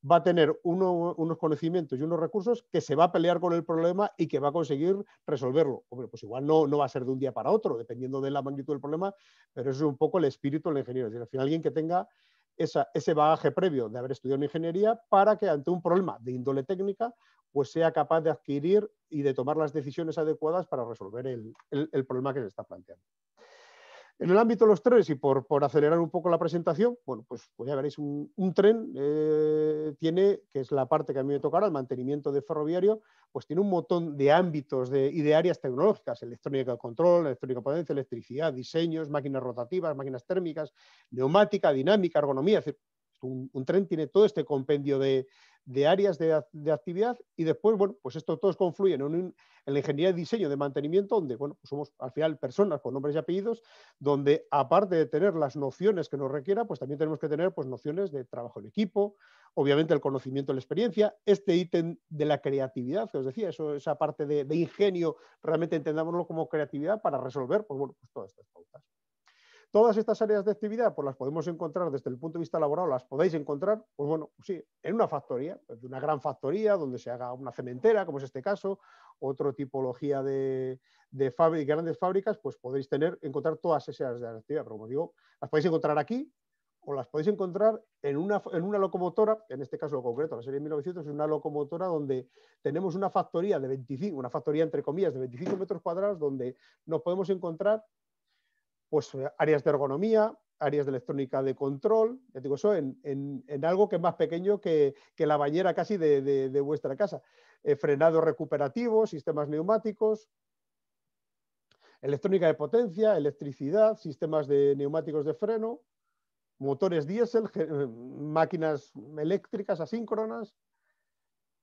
va a tener unos conocimientos y unos recursos que se va a pelear con el problema y que va a conseguir resolverlo. Hombre, pues igual no va a ser de un día para otro, dependiendo de la magnitud del problema, pero eso es un poco el espíritu del ingeniero. Es decir, al final alguien que tenga ese bagaje previo de haber estudiado en ingeniería para que ante un problema de índole técnica pues sea capaz de adquirir y de tomar las decisiones adecuadas para resolver el problema que se está planteando. En el ámbito de los trenes, y por acelerar un poco la presentación, bueno, pues ya veréis, un tren tiene, que es la parte que a mí me tocará, el mantenimiento de ferroviario, pues tiene un montón de ámbitos y de áreas tecnológicas: electrónica de control, electrónica de potencia, electricidad, diseños, máquinas rotativas, máquinas térmicas, neumática, dinámica, ergonomía. Es decir, un tren tiene todo este compendio de áreas de actividad, y después, bueno, pues esto todos confluyen en la ingeniería de diseño de mantenimiento, donde, bueno, pues somos al final personas con nombres y apellidos, donde aparte de tener las nociones que nos requiera, pues también tenemos que tener pues nociones de trabajo en equipo, obviamente el conocimiento, la experiencia, este ítem de la creatividad, que os decía, esa parte de ingenio, realmente entendámoslo como creatividad para resolver, pues bueno, pues todas estas pautas. Todas estas áreas de actividad pues las podemos encontrar desde el punto de vista laboral, las podéis encontrar, pues bueno, pues sí, en una factoría, pues una gran factoría donde se haga una cementera, como es este caso, otra tipología de grandes fábricas, pues podéis encontrar todas esas áreas de actividad. Pero como digo, las podéis encontrar aquí o las podéis encontrar en una locomotora, en este caso en concreto, la serie 1900 es una locomotora donde tenemos una factoría de 25, una factoría entre comillas de 25 metros cuadrados, donde nos podemos encontrar pues áreas de ergonomía, áreas de electrónica de control, ya digo eso, en algo que es más pequeño que la bañera casi de vuestra casa. Frenado recuperativo, sistemas neumáticos, electrónica de potencia, electricidad, sistemas de neumáticos de freno, motores diésel, máquinas eléctricas asíncronas,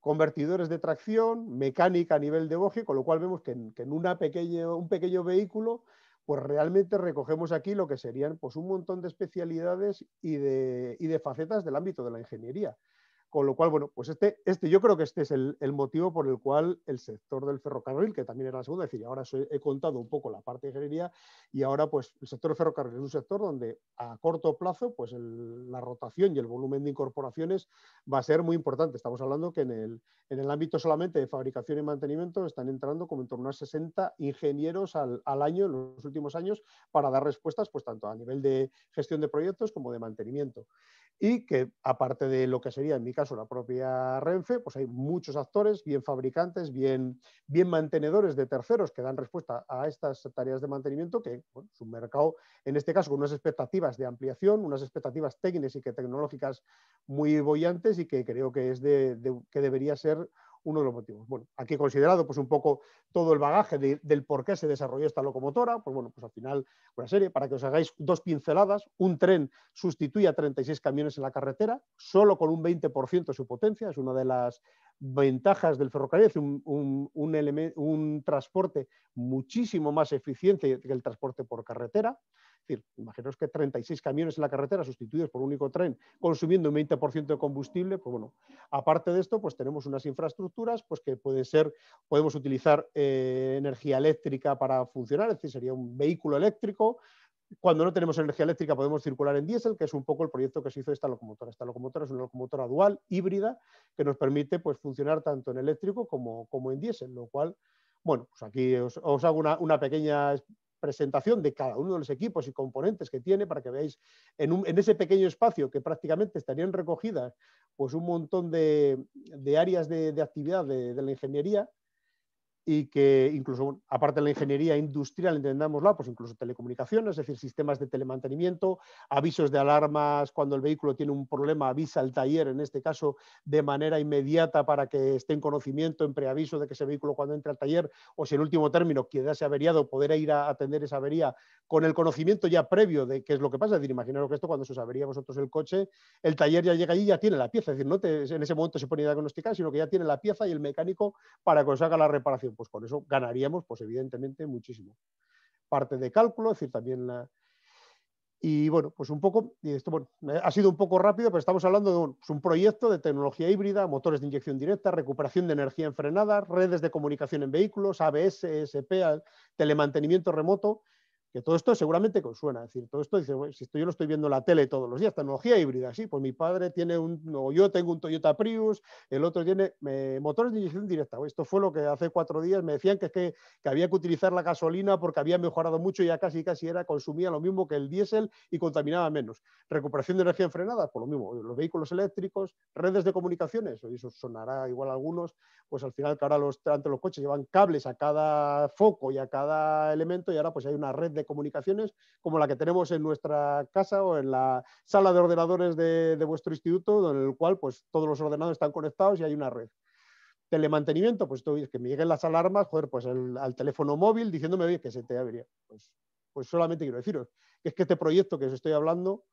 convertidores de tracción, mecánica a nivel de bogie, con lo cual vemos que en un pequeño vehículo pues realmente recogemos aquí lo que serían pues un montón de especialidades y de facetas del ámbito de la ingeniería. Con lo cual, bueno, pues yo creo que este es el motivo por el cual el sector del ferrocarril, que también era la segunda, es decir, ahora he contado un poco la parte de ingeniería, y ahora pues el sector del ferrocarril es un sector donde a corto plazo pues la rotación y el volumen de incorporaciones va a ser muy importante. Estamos hablando que en el ámbito solamente de fabricación y mantenimiento están entrando como en torno a 60 ingenieros al año en los últimos años para dar respuestas pues tanto a nivel de gestión de proyectos como de mantenimiento. Y que aparte de lo que sería en mi caso la propia Renfe, pues hay muchos actores, bien fabricantes, bien mantenedores de terceros que dan respuesta a estas tareas de mantenimiento, que bueno, es un mercado en este caso con unas expectativas de ampliación, unas expectativas técnicas y tecnológicas muy bollantes, y que creo que que debería ser uno de los motivos. Bueno, aquí he considerado pues un poco todo el bagaje del por qué se desarrolló esta locomotora. Pues bueno, pues al final una serie, para que os hagáis dos pinceladas: un tren sustituye a 36 camiones en la carretera, solo con un 20% de su potencia. Es una de las ventajas del ferrocarril, es un transporte muchísimo más eficiente que el transporte por carretera. Es decir, imaginaos que 36 camiones en la carretera sustituidos por un único tren consumiendo un 20% de combustible. Pues bueno, aparte de esto, pues tenemos unas infraestructuras pues que podemos utilizar energía eléctrica para funcionar, es decir, sería un vehículo eléctrico. Cuando no tenemos energía eléctrica podemos circular en diésel, que es un poco el proyecto que se hizo de esta locomotora. Esta locomotora es una locomotora dual, híbrida, que nos permite pues, funcionar tanto en eléctrico como en diésel, lo cual, bueno, pues aquí os hago una pequeña presentación de cada uno de los equipos y componentes que tiene para que veáis en ese pequeño espacio que prácticamente estarían recogidas pues un montón de áreas de actividad de la ingeniería, y que incluso, aparte de la ingeniería industrial, entendámosla, pues incluso telecomunicaciones, es decir, sistemas de telemantenimiento, avisos de alarmas cuando el vehículo tiene un problema, avisa al taller, en este caso, de manera inmediata para que esté en conocimiento, en preaviso de que ese vehículo cuando entre al taller, o si en último término quedase averiado, poder ir a atender esa avería con el conocimiento ya previo de qué es lo que pasa. Es decir, imaginaros que esto, cuando se os avería a vosotros el coche, el taller ya llega allí y ya tiene la pieza, es decir, no en ese momento se pone a diagnosticar, sino que ya tiene la pieza y el mecánico para que os haga la reparación. Pues con eso ganaríamos, pues evidentemente, muchísimo. Parte de cálculo, es decir, también Y bueno, pues un poco, y esto bueno, ha sido un poco rápido, pero estamos hablando de un proyecto de tecnología híbrida, motores de inyección directa, recuperación de energía en frenadas, redes de comunicación en vehículos, ABS, SP, telemantenimiento remoto. que todo esto seguramente consuena. Es decir, todo esto, dice, bueno, si esto yo lo estoy viendo en la tele todos los días, tecnología híbrida, sí, pues mi padre tiene o yo tengo un Toyota Prius, el otro tiene motores de inyección directa. Esto fue lo que hace 4 días me decían que había que utilizar la gasolina porque había mejorado mucho y ya casi consumía lo mismo que el diésel y contaminaba menos. Recuperación de energía en frenadas, por lo mismo. Los vehículos eléctricos, redes de comunicaciones, y eso sonará igual a algunos, pues al final que ahora ante los coches llevan cables a cada foco y a cada elemento y ahora pues hay una red de comunicaciones como la que tenemos en nuestra casa o en la sala de ordenadores de vuestro instituto, en el cual pues todos los ordenadores están conectados y hay una red. Telemantenimiento, pues es que me lleguen las alarmas, joder, pues al teléfono móvil diciéndome, oye, que se te avería. Pues solamente quiero deciros que es que este proyecto que os estoy hablando,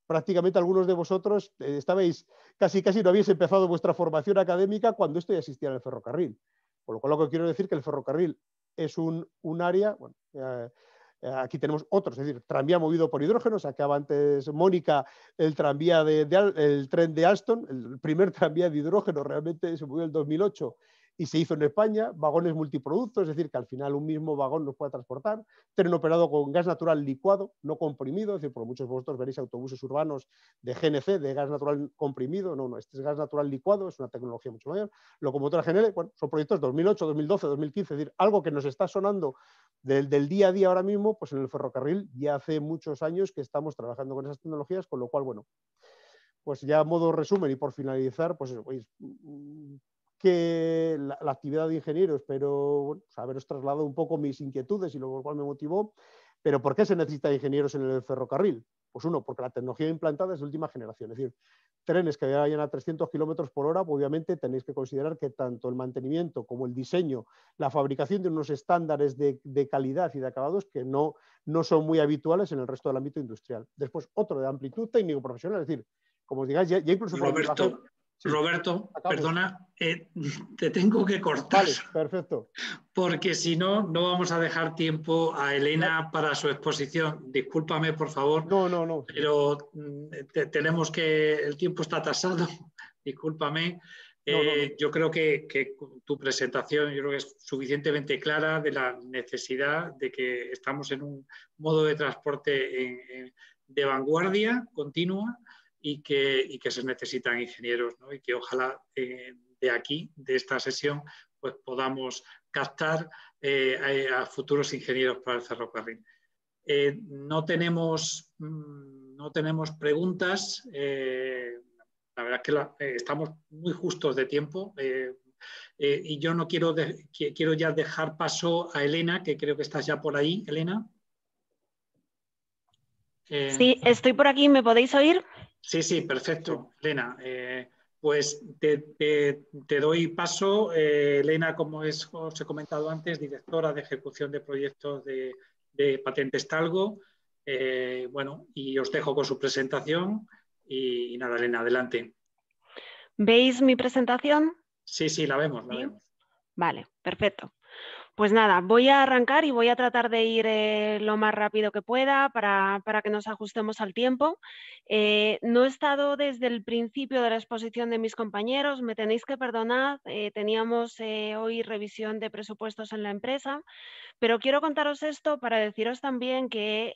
prácticamente algunos de vosotros estabais, casi no habéis empezado vuestra formación académica cuando esto ya existía en el ferrocarril. Por lo cual lo que quiero decir que el ferrocarril es un área, bueno, aquí tenemos otros, es decir, tranvía movido por hidrógeno, sacaba antes Mónica el tranvía el tren de Alstom, el primer tranvía de hidrógeno realmente se movió en el 2008 y se hizo en España, vagones multiproductos, es decir, que al final un mismo vagón nos puede transportar, tren operado con gas natural licuado, no comprimido, es decir, por muchos de vosotros veréis autobuses urbanos de GNC, de gas natural comprimido, no, este es gas natural licuado, es una tecnología mucho mayor, locomotora GNL, bueno, son proyectos 2008, 2012, 2015, es decir, algo que nos está sonando del día a día ahora mismo, pues en el ferrocarril ya hace muchos años que estamos trabajando con esas tecnologías, con lo cual, bueno, pues ya a modo resumen y por finalizar, pues que la actividad de ingeniero, espero bueno, haberos trasladado un poco mis inquietudes y lo cual me motivó, pero ¿por qué se necesita ingenieros en el ferrocarril? Pues uno, porque la tecnología implantada es de última generación, es decir, trenes que vayan a 300 kilómetros por hora, obviamente tenéis que considerar que tanto el mantenimiento como el diseño, la fabricación de unos estándares de calidad y de acabados que no son muy habituales en el resto del ámbito industrial. Después, otro de amplitud técnico-profesional, es decir, como os digáis, ya incluso para Roberto, sí, Roberto, perdona, te tengo que cortar. Vale, perfecto. Porque si no, no vamos a dejar tiempo a Elena para su exposición. Discúlpame, por favor. No. Pero tenemos que... El tiempo está tasado. Discúlpame. No. Yo creo que tu presentación yo creo que es suficientemente clara de la necesidad de que estamos en un modo de transporte de vanguardia continua y que se necesitan ingenieros, ¿no? Y que ojalá de aquí, de esta sesión, pues podamos captar a futuros ingenieros para el ferrocarril. No tenemos preguntas. La verdad es que estamos muy justos de tiempo y yo no quiero ya dejar paso a Elena, que creo que estás ya por ahí, Elena. Sí, estoy por aquí, ¿me podéis oír? Sí, perfecto, sí. Elena. Pues te doy paso. Elena, como os he comentado antes, directora de ejecución de proyectos de Patentes Talgo. Bueno, y os dejo con su presentación. Y nada, Elena, adelante. ¿Veis mi presentación? Sí, la vemos. ¿Sí? Vale, perfecto. Pues nada, voy a arrancar y voy a tratar de ir lo más rápido que pueda para que nos ajustemos al tiempo. No he estado desde el principio de la exposición de mis compañeros, me tenéis que perdonar, teníamos hoy revisión de presupuestos en la empresa, pero quiero contaros esto para deciros también que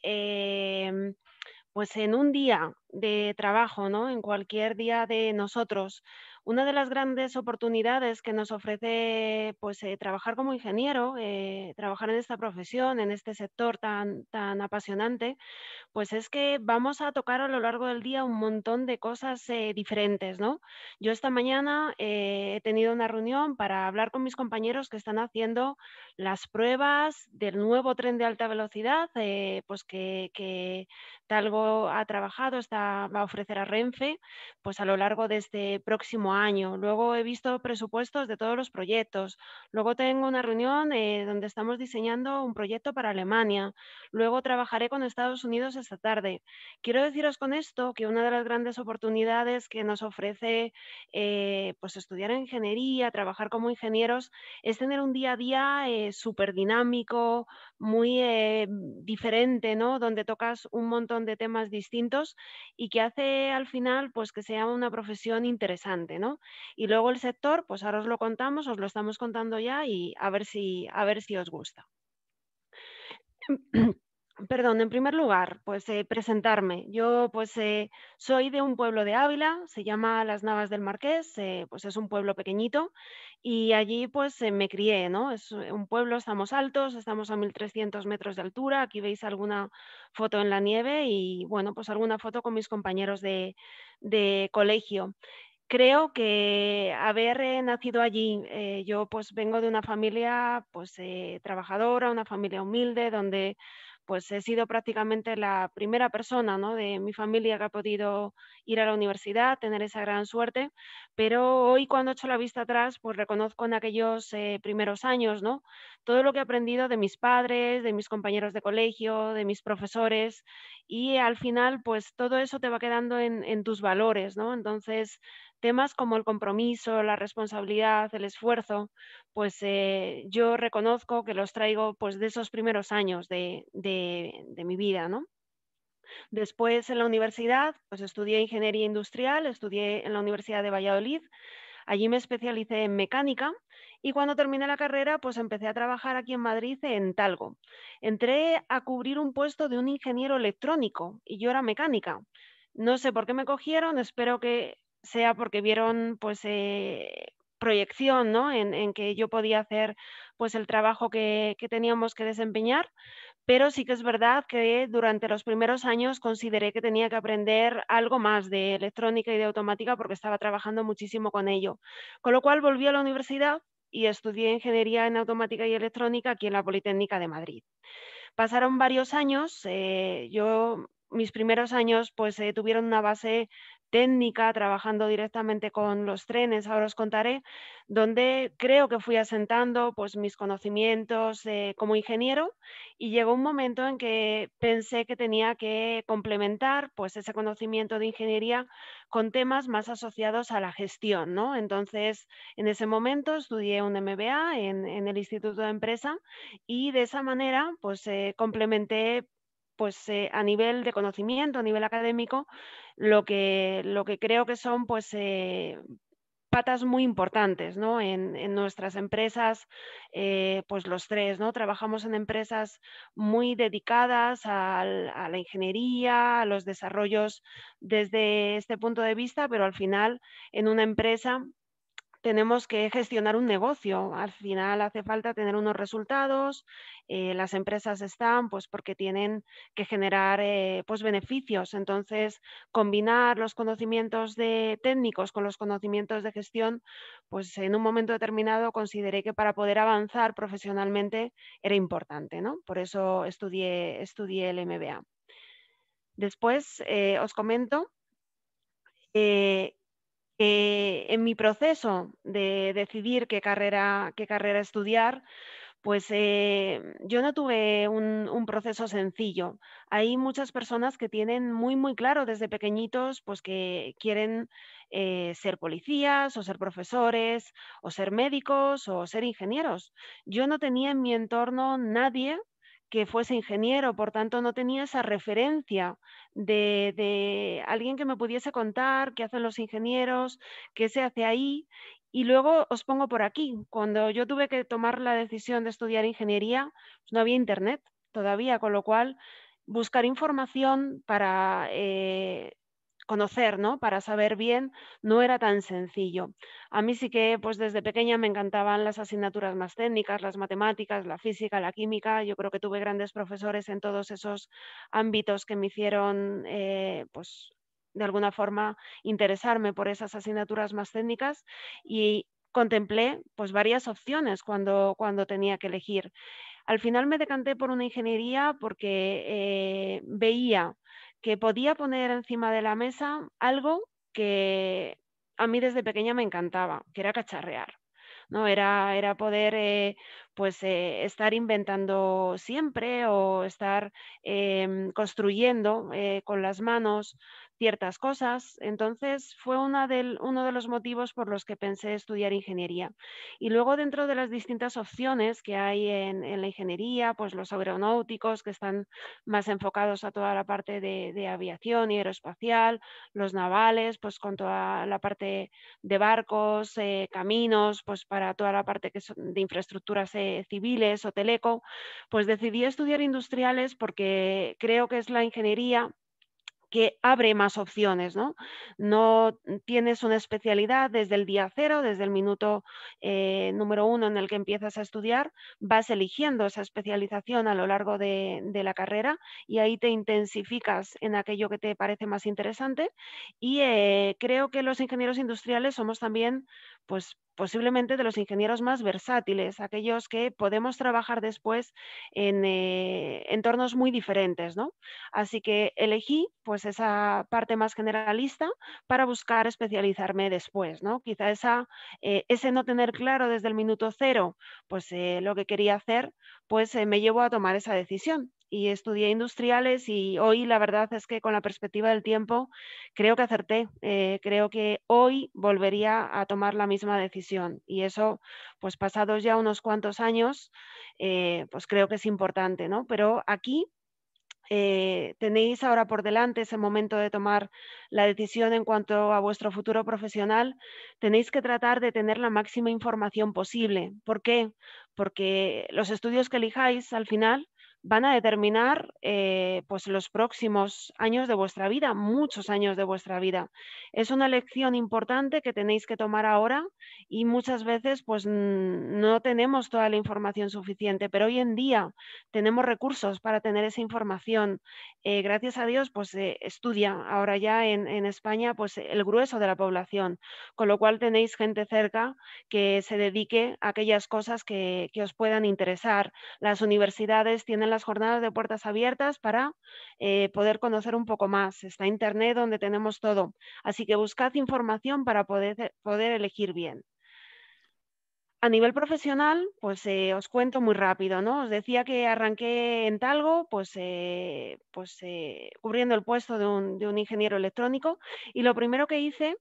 pues en un día de trabajo, ¿no? En cualquier día de nosotros, una de las grandes oportunidades que nos ofrece pues, trabajar como ingeniero, trabajar en esta profesión, en este sector tan apasionante, pues es que vamos a tocar a lo largo del día un montón de cosas diferentes, ¿no? Yo esta mañana he tenido una reunión para hablar con mis compañeros que están haciendo las pruebas del nuevo tren de alta velocidad, pues que Talgo ha trabajado, va a ofrecer a Renfe, pues a lo largo de este próximo año. Luego he visto presupuestos de todos los proyectos. Luego tengo una reunión donde estamos diseñando un proyecto para Alemania. Luego trabajaré con Estados Unidos esta tarde. Quiero deciros con esto que una de las grandes oportunidades que nos ofrece pues estudiar ingeniería, trabajar como ingenieros, es tener un día a día súper dinámico, muy diferente, ¿no? Donde tocas un montón de temas distintos y que hace al final pues que sea una profesión interesante, ¿no? Y luego el sector, pues ahora os lo contamos, os lo estamos contando ya y a ver si os gusta. Perdón, en primer lugar, pues presentarme. Yo pues soy de un pueblo de Ávila, se llama Las Navas del Marqués, pues es un pueblo pequeñito y allí pues me crié, ¿no? Es un pueblo, estamos altos, estamos a 1300 metros de altura, aquí veis alguna foto en la nieve y bueno, pues alguna foto con mis compañeros de colegio. Creo que haber nacido allí, yo pues vengo de una familia pues trabajadora, una familia humilde, donde pues he sido prácticamente la primera persona, ¿no?, de mi familia que ha podido ir a la universidad, tener esa gran suerte, pero hoy cuando echo la vista atrás, pues reconozco en aquellos primeros años, ¿no?, todo lo que he aprendido de mis padres, de mis compañeros de colegio, de mis profesores, y al final pues todo eso te va quedando en tus valores, ¿no? Entonces, temas como el compromiso, la responsabilidad, el esfuerzo, pues yo reconozco que los traigo pues de esos primeros años de mi vida, ¿no? Después en la universidad, pues estudié ingeniería industrial, estudié en la Universidad de Valladolid, allí me especialicé en mecánica y cuando terminé la carrera, pues empecé a trabajar aquí en Madrid en Talgo. Entré a cubrir un puesto de un ingeniero electrónico y yo era mecánica. No sé por qué me cogieron, espero que sea porque vieron pues proyección, ¿no?, en que yo podía hacer pues el trabajo que teníamos que desempeñar, pero sí que es verdad que durante los primeros años consideré que tenía que aprender algo más de electrónica y de automática porque estaba trabajando muchísimo con ello. Con lo cual volví a la universidad y estudié ingeniería en automática y electrónica aquí en la Politécnica de Madrid. Pasaron varios años, mis primeros años pues tuvieron una base técnica, trabajando directamente con los trenes, ahora os contaré, donde creo que fui asentando pues mis conocimientos como ingeniero y llegó un momento en que pensé que tenía que complementar pues ese conocimiento de ingeniería con temas más asociados a la gestión, ¿no? Entonces, en ese momento estudié un MBA en el Instituto de Empresa y de esa manera pues complementé pues a nivel de conocimiento, a nivel académico, lo que creo que son pues patas muy importantes, ¿no?, en nuestras empresas, pues los tres, ¿no? Trabajamos en empresas muy dedicadas a la ingeniería, a los desarrollos desde este punto de vista, pero al final en una empresa tenemos que gestionar un negocio. Al final hace falta tener unos resultados. Las empresas están pues porque tienen que generar pues beneficios. Entonces, combinar los conocimientos técnicos con los conocimientos de gestión, pues en un momento determinado consideré que para poder avanzar profesionalmente era importante, ¿no? Por eso estudié el MBA. Después os comento eh, en mi proceso de decidir qué carrera estudiar, pues yo no tuve un proceso sencillo. Hay muchas personas que tienen muy, muy claro desde pequeñitos pues que quieren ser policías o ser profesores o ser médicos o ser ingenieros. Yo no tenía en mi entorno nadie que fuese ingeniero, por tanto no tenía esa referencia de alguien que me pudiese contar qué hacen los ingenieros, qué se hace ahí. Y luego os pongo por aquí, cuando yo tuve que tomar la decisión de estudiar ingeniería, pues no había internet todavía, con lo cual buscar información para conocer, ¿no?, para saber bien, no era tan sencillo. A mí sí que pues desde pequeña me encantaban las asignaturas más técnicas, las matemáticas, la física, la química. Yo creo que tuve grandes profesores en todos esos ámbitos que me hicieron pues de alguna forma interesarme por esas asignaturas más técnicas y contemplé pues varias opciones cuando tenía que elegir. Al final me decanté por una ingeniería porque veía que podía poner encima de la mesa algo que a mí desde pequeña me encantaba, que era cacharrear, ¿no? Era poder pues estar inventando siempre o estar construyendo con las manos ciertas cosas. Entonces fue uno de los motivos por los que pensé estudiar ingeniería. Y luego dentro de las distintas opciones que hay en la ingeniería, pues los aeronáuticos que están más enfocados a toda la parte de aviación y aeroespacial, los navales, pues con toda la parte de barcos, caminos, pues para toda la parte que son de infraestructuras civiles o teleco, pues decidí estudiar industriales porque creo que es la ingeniería que abre más opciones, ¿no? No tienes una especialidad desde el día cero, desde el minuto número 1 en el que empiezas a estudiar, vas eligiendo esa especialización a lo largo de la carrera y ahí te intensificas en aquello que te parece más interesante y creo que los ingenieros industriales somos también, pues, posiblemente de los ingenieros más versátiles, aquellos que podemos trabajar después en entornos muy diferentes, ¿no? Así que elegí pues esa parte más generalista para buscar especializarme después, ¿no? Quizá ese no tener claro desde el minuto cero pues lo que quería hacer, pues me llevó a tomar esa decisión. Y estudié industriales y hoy la verdad es que con la perspectiva del tiempo creo que acerté. Creo que hoy volvería a tomar la misma decisión y eso pues pasados ya unos cuantos años pues creo que es importante, ¿no? Pero aquí tenéis ahora por delante ese momento de tomar la decisión en cuanto a vuestro futuro profesional, tenéis que tratar de tener la máxima información posible. ¿Por qué? Porque los estudios que elijáis al final van a determinar pues los próximos años de vuestra vida, muchos años de vuestra vida. Es una lección importante que tenéis que tomar ahora y muchas veces pues no tenemos toda la información suficiente, pero hoy en día tenemos recursos para tener esa información. Gracias a Dios, pues estudia ahora ya en España pues el grueso de la población, con lo cual tenéis gente cerca que se dedique a aquellas cosas que os puedan interesar. Las universidades tienen las jornadas de puertas abiertas para poder conocer un poco más. Está Internet donde tenemos todo. Así que buscad información para poder elegir bien. A nivel profesional, pues os cuento muy rápido, ¿no? Os decía que arranqué en Talgo, pues cubriendo el puesto de un ingeniero electrónico y lo primero que hice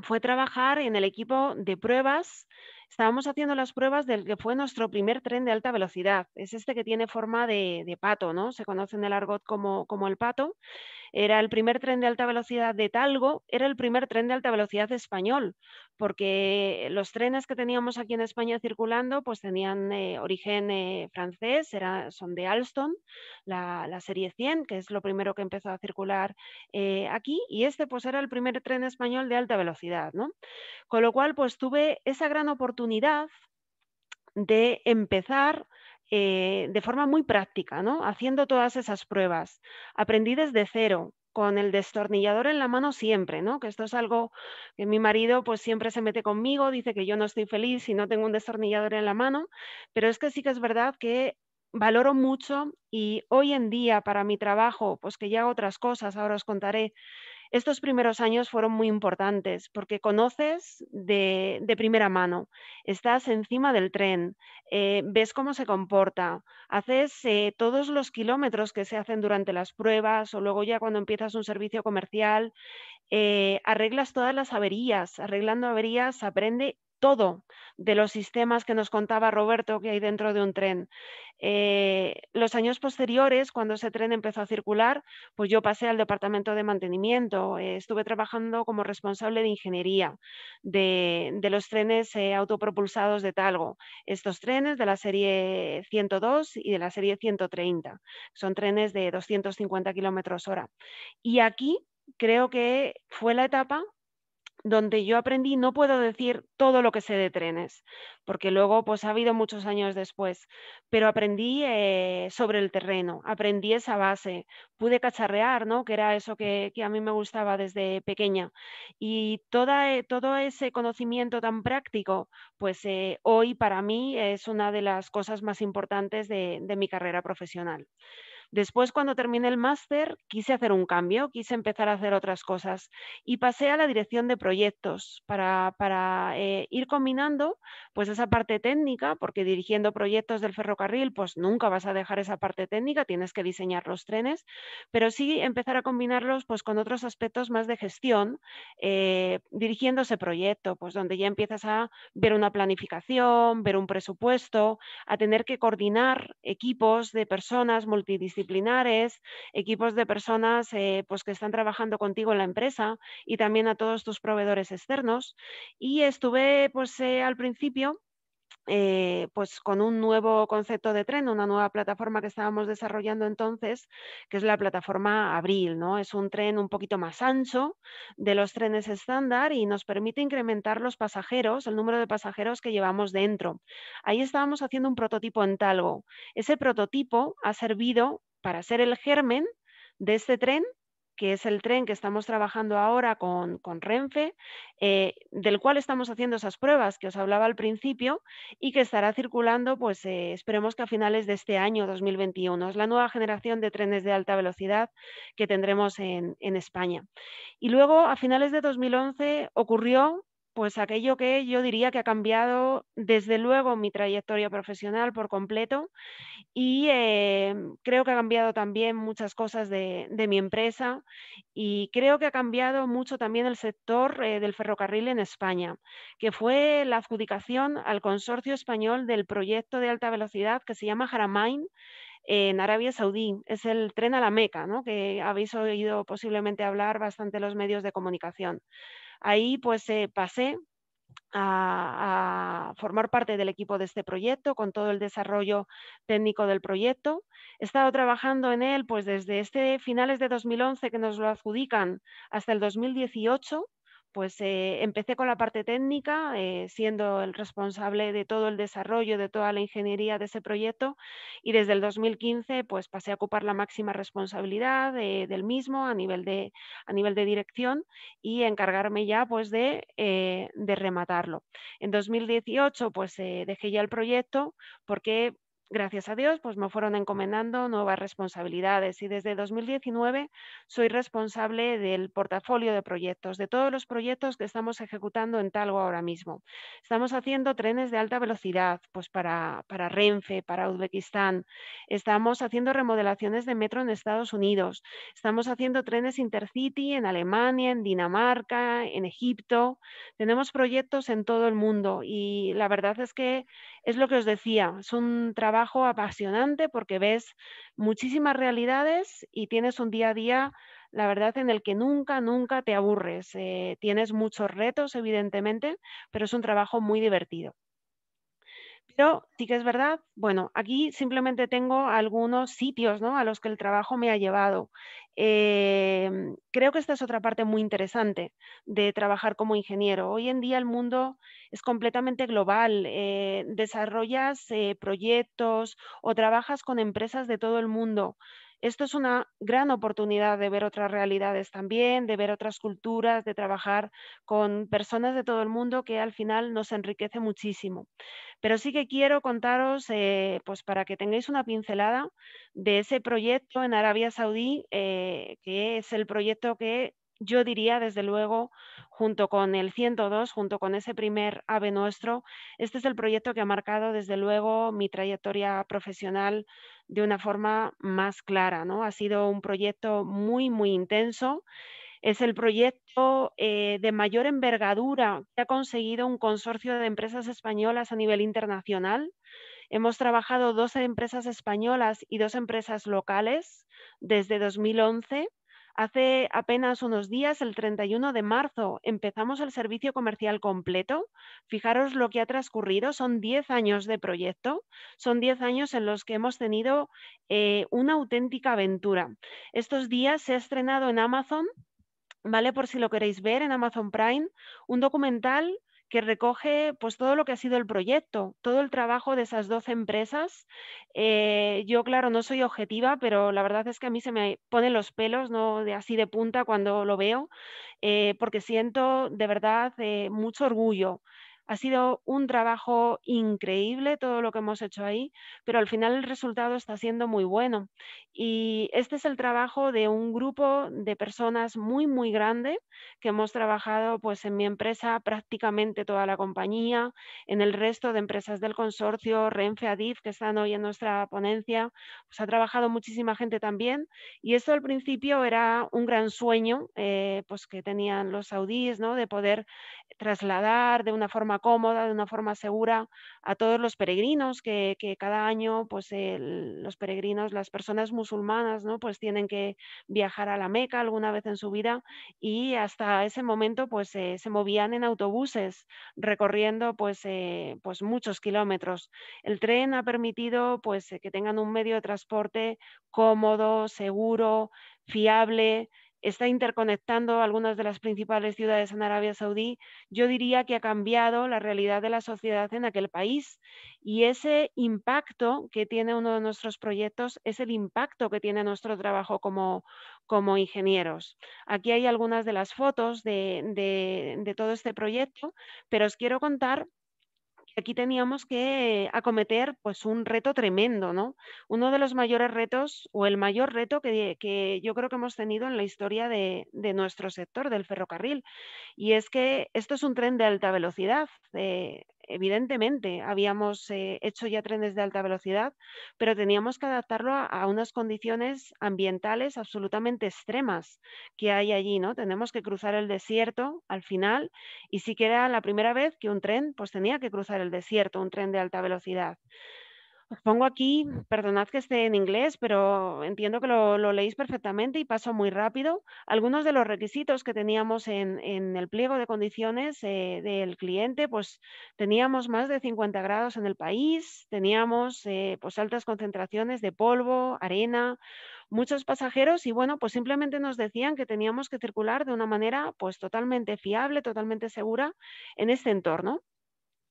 fue trabajar en el equipo de pruebas. Estábamos haciendo las pruebas del que fue nuestro primer tren de alta velocidad. Es este que tiene forma de pato, ¿no? Se conoce en el argot como el pato. Era el primer tren de alta velocidad de Talgo, era el primer tren de alta velocidad español, porque los trenes que teníamos aquí en España circulando pues tenían origen francés, son de Alstom, la serie 100, que es lo primero que empezó a circular aquí, y este pues era el primer tren español de alta velocidad, ¿no? Con lo cual pues tuve esa gran oportunidad de empezar de forma muy práctica, ¿no? Haciendo todas esas pruebas. Aprendí desde cero, con el destornillador en la mano siempre, ¿no? Que esto es algo que mi marido pues siempre se mete conmigo, dice que yo no estoy feliz si no tengo un destornillador en la mano, pero es que sí que es verdad que valoro mucho y hoy en día para mi trabajo, pues que ya hago otras cosas, ahora os contaré, estos primeros años fueron muy importantes porque conoces de primera mano, estás encima del tren, ves cómo se comporta, haces todos los kilómetros que se hacen durante las pruebas o luego ya cuando empiezas un servicio comercial, arreglas todas las averías, arreglando averías aprende todo de los sistemas que nos contaba Roberto que hay dentro de un tren. Los años posteriores, cuando ese tren empezó a circular, pues yo pasé al departamento de mantenimiento, estuve trabajando como responsable de ingeniería de los trenes autopropulsados de Talgo. Estos trenes de la serie 102 y de la serie 130, son trenes de 250 kilómetros hora. Y aquí creo que fue la etapa donde yo aprendí, no puedo decir todo lo que sé de trenes, porque luego pues ha habido muchos años después, pero aprendí sobre el terreno, aprendí esa base, pude cacharrear, ¿no? Que era eso que a mí me gustaba desde pequeña. Y todo ese conocimiento tan práctico, pues hoy para mí es una de las cosas más importantes de mi carrera profesional. Después, cuando terminé el máster, quise hacer un cambio, quise empezar a hacer otras cosas y pasé a la dirección de proyectos para ir combinando pues esa parte técnica, porque dirigiendo proyectos del ferrocarril, pues nunca vas a dejar esa parte técnica, tienes que diseñar los trenes, pero sí empezar a combinarlos pues con otros aspectos más de gestión, dirigiendo ese proyecto, pues donde ya empiezas a ver una planificación, ver un presupuesto, a tener que coordinar equipos de personas multidisciplinares, equipos de personas pues que están trabajando contigo en la empresa y también a todos tus proveedores externos. Y estuve pues al principio pues con un nuevo concepto de tren, una nueva plataforma que estábamos desarrollando entonces, que es la plataforma Abril, ¿no? Es un tren un poquito más ancho de los trenes estándar y nos permite incrementar los pasajeros, el número de pasajeros que llevamos dentro. Ahí estábamos haciendo un prototipo en Talgo. Ese prototipo ha servido para ser el germen de este tren, que es el tren que estamos trabajando ahora con Renfe, del cual estamos haciendo esas pruebas que os hablaba al principio y que estará circulando, pues esperemos que a finales de este año 2021. Es la nueva generación de trenes de alta velocidad que tendremos en España. Y luego, a finales de 2011, ocurrió pues aquello que yo diría que ha cambiado desde luego mi trayectoria profesional por completo y creo que ha cambiado también muchas cosas de mi empresa y creo que ha cambiado mucho también el sector del ferrocarril en España, que fue la adjudicación al consorcio español del proyecto de alta velocidad que se llama Haramain en Arabia Saudí. Es el tren a la Meca, ¿no? Que habéis oído posiblemente hablar bastante los medios de comunicación. Ahí pues pasé a formar parte del equipo de este proyecto con todo el desarrollo técnico del proyecto. He estado trabajando en él pues desde finales de 2011 que nos lo adjudican hasta el 2018. Pues empecé con la parte técnica, siendo el responsable de todo el desarrollo, de toda la ingeniería de ese proyecto y desde el 2015 pues pasé a ocupar la máxima responsabilidad del mismo a nivel de dirección y encargarme ya pues de rematarlo. En 2018 pues dejé ya el proyecto porque gracias a Dios pues me fueron encomendando nuevas responsabilidades y desde 2019 soy responsable del portafolio de proyectos, de todos los proyectos que estamos ejecutando en Talgo ahora mismo. Estamos haciendo trenes de alta velocidad pues para Renfe, para Uzbekistán, estamos haciendo remodelaciones de metro en Estados Unidos, estamos haciendo trenes Intercity en Alemania, en Dinamarca, en Egipto. Tenemos proyectos en todo el mundo y la verdad es que es lo que os decía, es un trabajo apasionante porque ves muchísimas realidades y tienes un día a día, la verdad, en el que nunca, nunca te aburres. Tienes muchos retos, evidentemente, pero es un trabajo muy divertido. Pero sí que es verdad, bueno, aquí simplemente tengo algunos sitios, ¿no?, a los que el trabajo me ha llevado. Creo que esta es otra parte muy interesante de trabajar como ingeniero. Hoy en día el mundo es completamente global. Desarrollas proyectos o trabajas con empresas de todo el mundo. Esto es una gran oportunidad de ver otras realidades también, de ver otras culturas, de trabajar con personas de todo el mundo que al final nos enriquece muchísimo. Pero sí que quiero contaros, pues para que tengáis una pincelada de ese proyecto en Arabia Saudí, que es el proyecto que yo diría, desde luego, junto con el 102, junto con ese primer AVE nuestro, este es el proyecto que ha marcado, desde luego, mi trayectoria profesional de una forma más clara, ¿no? Ha sido un proyecto muy, muy intenso. Es el proyecto de mayor envergadura que ha conseguido un consorcio de empresas españolas a nivel internacional. Hemos trabajado 12 empresas españolas y 2 empresas locales desde 2011. Hace apenas unos días, el 31 de marzo, empezamos el servicio comercial completo. Fijaros lo que ha transcurrido, son 10 años de proyecto, son 10 años en los que hemos tenido una auténtica aventura. Estos días se ha estrenado en Amazon, ¿vale? Por si lo queréis ver en Amazon Prime, un documental que recoge pues todo lo que ha sido el proyecto, todo el trabajo de esas 12 empresas. Yo, claro, no soy objetiva, pero la verdad es que a mí se me ponen los pelos, ¿no?, así de punta cuando lo veo, porque siento de verdad mucho orgullo. Ha sido un trabajo increíble todo lo que hemos hecho ahí, pero al final el resultado está siendo muy bueno. Y este es el trabajo de un grupo de personas muy, muy grande que hemos trabajado pues en mi empresa prácticamente toda la compañía, en el resto de empresas del consorcio, Renfe, Adif, que están hoy en nuestra ponencia, pues ha trabajado muchísima gente también. Y esto al principio era un gran sueño pues que tenían los saudíes, ¿no?, de poder trasladar de una forma forma cómoda, de una forma segura a todos los peregrinos que cada año pues los peregrinos, las personas musulmanas, ¿no? Pues tienen que viajar a la Meca alguna vez en su vida y hasta ese momento pues se movían en autobuses recorriendo pues muchos kilómetros. El tren ha permitido pues que tengan un medio de transporte cómodo, seguro, fiable, está interconectando algunas de las principales ciudades en Arabia Saudí. Yo diría que ha cambiado la realidad de la sociedad en aquel país y ese impacto que tiene uno de nuestros proyectos es el impacto que tiene nuestro trabajo como ingenieros. Aquí hay algunas de las fotos de todo este proyecto, pero os quiero contar que aquí teníamos que acometer pues un reto tremendo, ¿no? Uno de los mayores retos o el mayor reto que yo creo que hemos tenido en la historia de nuestro sector del ferrocarril. Y es que esto es un tren de alta velocidad. Evidentemente, habíamos hecho ya trenes de alta velocidad, pero teníamos que adaptarlo a unas condiciones ambientales absolutamente extremas que hay allí, ¿no? Tenemos que cruzar el desierto al final y sí que era la primera vez que un tren pues tenía que cruzar el desierto, un tren de alta velocidad. Os pongo aquí, perdonad que esté en inglés, pero entiendo que lo leéis perfectamente y paso muy rápido. Algunos de los requisitos que teníamos en el pliego de condiciones del cliente, pues teníamos más de 50 grados en el país, teníamos pues altas concentraciones de polvo, arena, muchos pasajeros y bueno, pues simplemente nos decían que teníamos que circular de una manera pues totalmente fiable, totalmente segura en este entorno.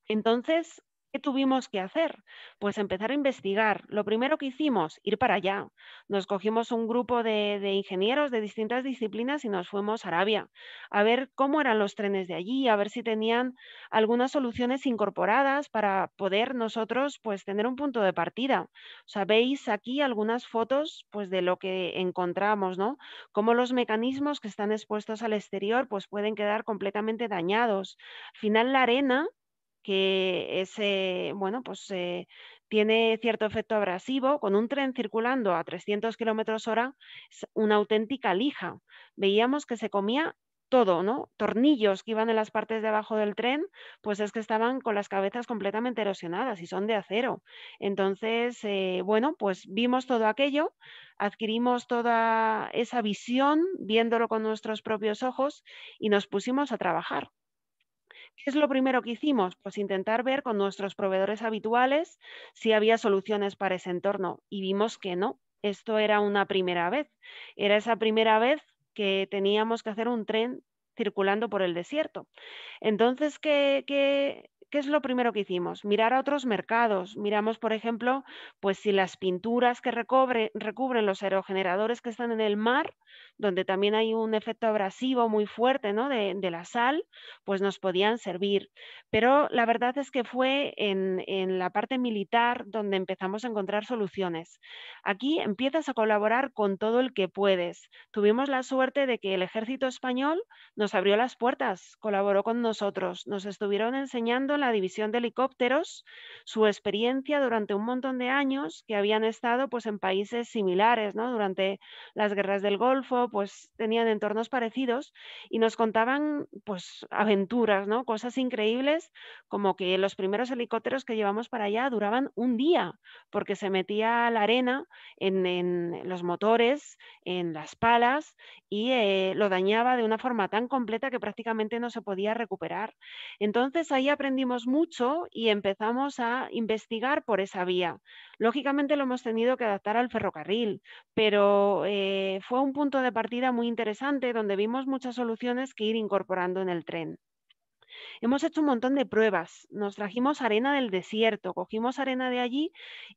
Entonces, ¿qué tuvimos que hacer? Pues empezar a investigar. Lo primero que hicimos, ir para allá. Nos cogimos un grupo de ingenieros de distintas disciplinas y nos fuimos a Arabia a ver cómo eran los trenes de allí, a ver si tenían algunas soluciones incorporadas para poder nosotros pues tener un punto de partida. O sea, veis aquí algunas fotos pues de lo que encontramos, ¿no? Cómo los mecanismos que están expuestos al exterior pues pueden quedar completamente dañados. Al final la arena que es, bueno, pues tiene cierto efecto abrasivo, con un tren circulando a 300 km/h, es una auténtica lija. Veíamos que se comía todo, ¿no? Tornillos que iban en las partes de abajo del tren, pues es que estaban con las cabezas completamente erosionadas y son de acero. Entonces, bueno, pues vimos todo aquello, adquirimos toda esa visión, viéndolo con nuestros propios ojos y nos pusimos a trabajar. ¿Qué es lo primero que hicimos? Pues intentar ver con nuestros proveedores habituales si había soluciones para ese entorno y vimos que no. Esto era una primera vez. Era esa primera vez que teníamos que hacer un tren circulando por el desierto. Entonces, ¿qué es lo primero que hicimos? Mirar a otros mercados. Miramos, por ejemplo, pues si las pinturas que recubren los aerogeneradores que están en el mar, donde también hay un efecto abrasivo muy fuerte, ¿no? de la sal, pues nos podían servir. Pero la verdad es que fue en la parte militar donde empezamos a encontrar soluciones. Aquí empiezas a colaborar con todo el que puedes. Tuvimos la suerte de que el ejército español nos abrió las puertas, colaboró con nosotros, nos estuvieron enseñando en la división de helicópteros su experiencia durante un montón de años que habían estado pues en países similares, ¿no? Durante las guerras del Golfo, pues tenían entornos parecidos y nos contaban pues aventuras, ¿no? Cosas increíbles como que los primeros helicópteros que llevamos para allá duraban un día porque se metía la arena en los motores, en las palas y lo dañaba de una forma tan completa que prácticamente no se podía recuperar. Entonces ahí aprendimos mucho y empezamos a investigar por esa vía. Lógicamente lo hemos tenido que adaptar al ferrocarril, pero fue un punto de partida muy interesante donde vimos muchas soluciones que ir incorporando en el tren. Hemos hecho un montón de pruebas, nos trajimos arena del desierto, cogimos arena de allí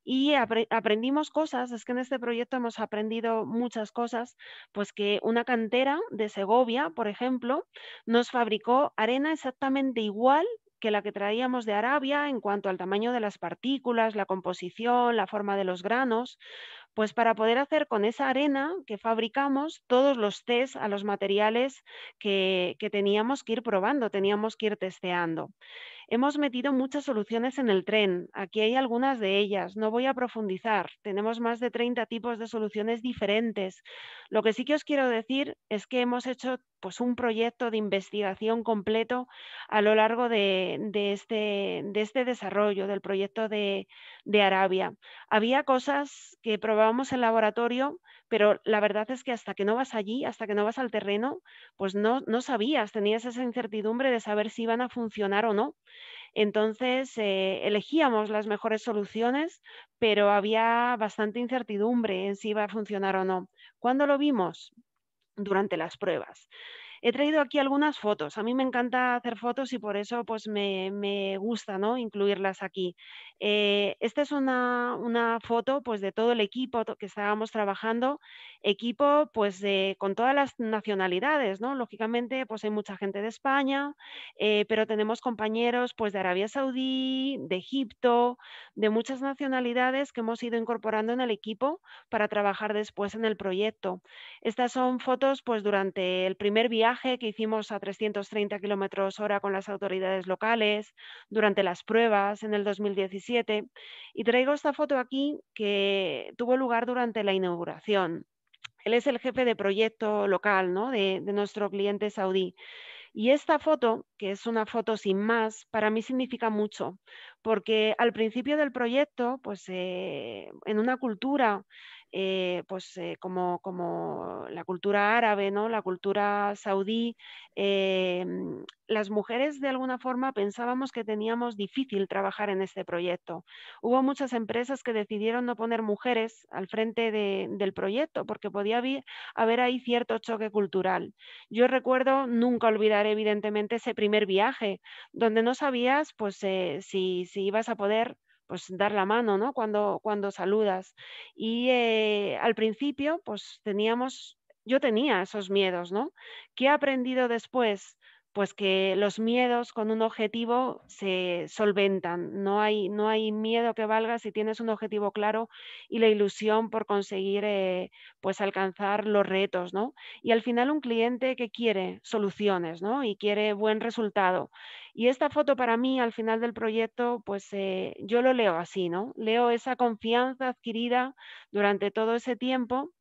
y aprendimos cosas, es que en este proyecto hemos aprendido muchas cosas, pues que una cantera de Segovia, por ejemplo, nos fabricó arena exactamente igual que la que traíamos de Arabia en cuanto al tamaño de las partículas, la composición, la forma de los granos, pues para poder hacer con esa arena que fabricamos todos los test a los materiales que teníamos que ir probando, teníamos que ir testeando. Hemos metido muchas soluciones en el tren. Aquí hay algunas de ellas. No voy a profundizar. Tenemos más de 30 tipos de soluciones diferentes. Lo que sí que os quiero decir es que hemos hecho pues, un proyecto de investigación completo a lo largo de este desarrollo del proyecto de Arabia. Había cosas que probábamos en laboratorio, pero la verdad es que hasta que no vas allí, hasta que no vas al terreno, pues no sabías, tenías esa incertidumbre de saber si iban a funcionar o no. Entonces, elegíamos las mejores soluciones, pero había bastante incertidumbre en si iba a funcionar o no. ¿Cuándo lo vimos? Durante las pruebas. He traído aquí algunas fotos. A mí me encanta hacer fotos y por eso pues me gusta, ¿no?, incluirlas aquí. Esta es una foto pues de todo el equipo que estábamos trabajando, equipo pues con todas las nacionalidades, ¿no? Lógicamente pues hay mucha gente de España, pero tenemos compañeros pues de Arabia Saudí, de Egipto, de muchas nacionalidades que hemos ido incorporando en el equipo para trabajar después en el proyecto. Estas son fotos pues durante el primer viaje que hicimos a 330 km/h con las autoridades locales, durante las pruebas en el 2017. Y traigo esta foto aquí que tuvo lugar durante la inauguración. Él es el jefe de proyecto local, ¿no?, de nuestro cliente saudí. Y esta foto, que es una foto sin más, para mí significa mucho, porque al principio del proyecto, pues en una cultura, como la cultura árabe, ¿no?, la cultura saudí, las mujeres de alguna forma pensábamos que teníamos difícil trabajar en este proyecto. Hubo muchas empresas que decidieron no poner mujeres al frente del proyecto porque podía haber ahí cierto choque cultural. Yo recuerdo, nunca olvidaré evidentemente ese primer viaje, donde no sabías pues si ibas a poder pues dar la mano, ¿no?, cuando saludas. Y al principio pues yo tenía esos miedos, ¿no? ¿Qué he aprendido después? Pues que los miedos con un objetivo se solventan. No hay miedo que valga si tienes un objetivo claro y la ilusión por conseguir pues alcanzar los retos, ¿no? Y al final un cliente que quiere soluciones, ¿no?, y quiere buen resultado. Y esta foto para mí al final del proyecto, pues yo lo leo así, ¿no? Leo esa confianza adquirida durante todo ese tiempo,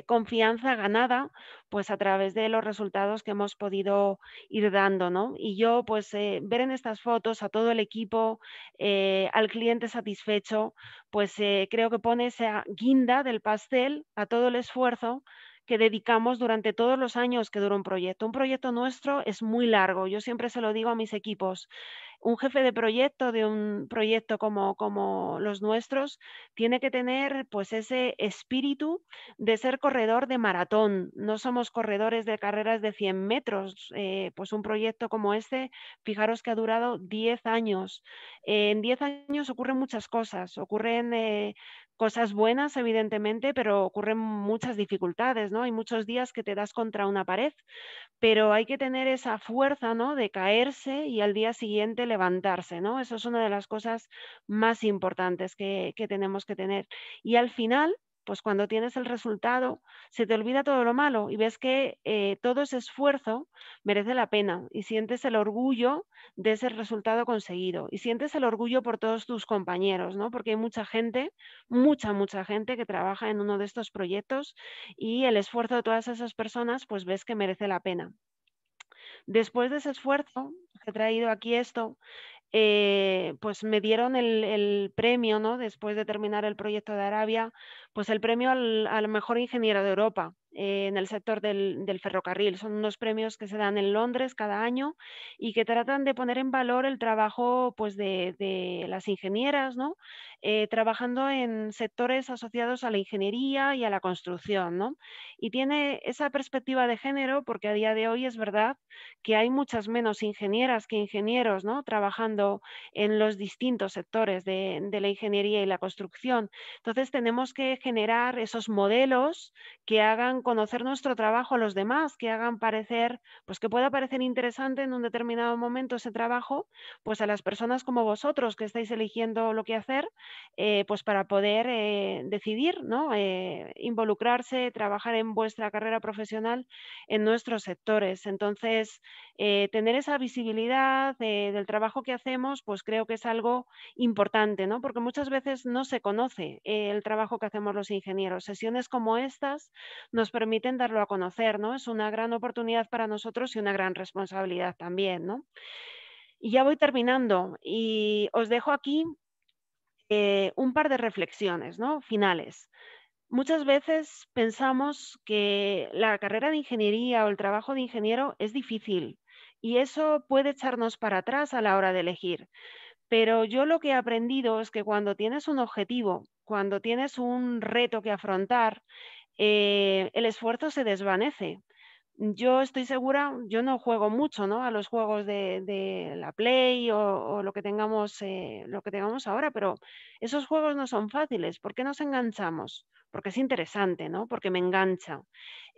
confianza ganada pues a través de los resultados que hemos podido ir dando, ¿no? Y yo pues ver en estas fotos a todo el equipo, al cliente satisfecho, pues creo que pone esa guinda del pastel a todo el esfuerzo que dedicamos durante todos los años que dura un proyecto. Un proyecto nuestro es muy largo, yo siempre se lo digo a mis equipos. Un jefe de proyecto de un proyecto como los nuestros tiene que tener pues ese espíritu de ser corredor de maratón. No somos corredores de carreras de 100 metros. Pues un proyecto como este, fijaros que ha durado 10 años. En 10 años ocurren muchas cosas. Ocurren cosas buenas, evidentemente, pero ocurren muchas dificultades, ¿no? Hay muchos días que te das contra una pared, pero hay que tener esa fuerza, ¿no?, de caerse y al día siguiente levantarse, ¿no? Eso es una de las cosas más importantes que tenemos que tener. Y al final, pues cuando tienes el resultado, se te olvida todo lo malo y ves que todo ese esfuerzo merece la pena y sientes el orgullo de ese resultado conseguido y sientes el orgullo por todos tus compañeros, ¿no? Porque hay mucha gente, mucha gente que trabaja en uno de estos proyectos y el esfuerzo de todas esas personas, pues ves que merece la pena. Después de ese esfuerzo, he traído aquí esto, pues me dieron el premio, ¿no?, después de terminar el proyecto de Arabia, pues el premio al mejor ingeniero de Europa en el sector del ferrocarril. Son unos premios que se dan en Londres cada año y que tratan de poner en valor el trabajo pues de las ingenieras, ¿no?, trabajando en sectores asociados a la ingeniería y a la construcción, ¿no? Y tiene esa perspectiva de género porque a día de hoy es verdad que hay muchas menos ingenieras que ingenieros, ¿no?, trabajando en los distintos sectores de la ingeniería y la construcción. Entonces tenemos que generar esos modelos que hagan conocer nuestro trabajo a los demás, que hagan parecer, pues que pueda parecer interesante en un determinado momento ese trabajo, pues a las personas como vosotros que estáis eligiendo lo que hacer, pues para poder decidir, ¿no? Involucrarse, trabajar en vuestra carrera profesional en nuestros sectores. Entonces, tener esa visibilidad del trabajo que hacemos, pues creo que es algo importante, ¿no? Porque muchas veces no se conoce el trabajo que hacemos los ingenieros. Sesiones como estas nos permiten darlo a conocer, ¿no? Es una gran oportunidad para nosotros y una gran responsabilidad también, ¿no? Y ya voy terminando y os dejo aquí un par de reflexiones, ¿no? Finales. Muchas veces pensamos que la carrera de ingeniería o el trabajo de ingeniero es difícil y eso puede echarnos para atrás a la hora de elegir. Pero yo lo que he aprendido es que cuando tienes un objetivo, cuando tienes un reto que afrontar, el esfuerzo se desvanece. Yo estoy segura, yo no juego mucho, ¿no? A los juegos de la Play o lo que tengamos ahora, pero esos juegos no son fáciles. ¿Por qué nos enganchamos? Porque es interesante, ¿no? Porque me engancha.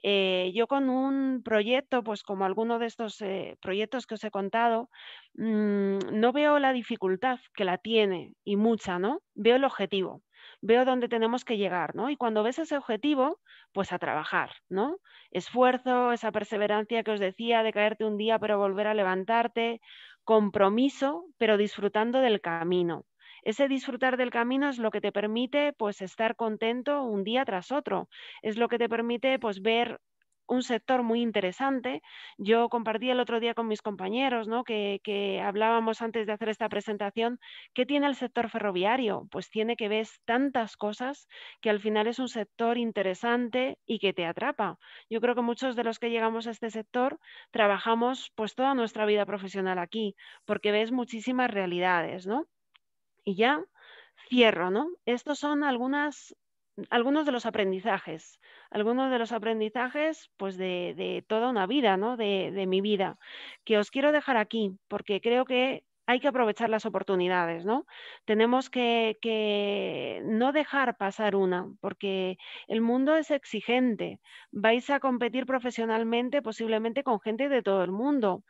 Yo con un proyecto, pues como alguno de estos proyectos que os he contado, no veo la dificultad que la tiene y mucha, ¿no? Veo el objetivo, veo dónde tenemos que llegar, ¿no? Y cuando ves ese objetivo, pues a trabajar, ¿no? Esfuerzo, esa perseverancia que os decía de caerte un día pero volver a levantarte, compromiso, pero disfrutando del camino. Ese disfrutar del camino es lo que te permite pues estar contento un día tras otro. Es lo que te permite pues ver un sector muy interesante. Yo compartí el otro día con mis compañeros, ¿no? que hablábamos antes de hacer esta presentación. ¿Qué tiene el sector ferroviario? Pues tiene que ver tantas cosas que al final es un sector interesante y que te atrapa. Yo creo que muchos de los que llegamos a este sector trabajamos pues toda nuestra vida profesional aquí, porque ves muchísimas realidades, ¿no? Y ya cierro, ¿no? Estos son algunos de los aprendizajes, pues de toda una vida, ¿no? De mi vida, que os quiero dejar aquí, porque creo que hay que aprovechar las oportunidades, ¿no? Tenemos que no dejar pasar una, porque el mundo es exigente. Vais a competir profesionalmente posiblemente con gente de todo el mundo.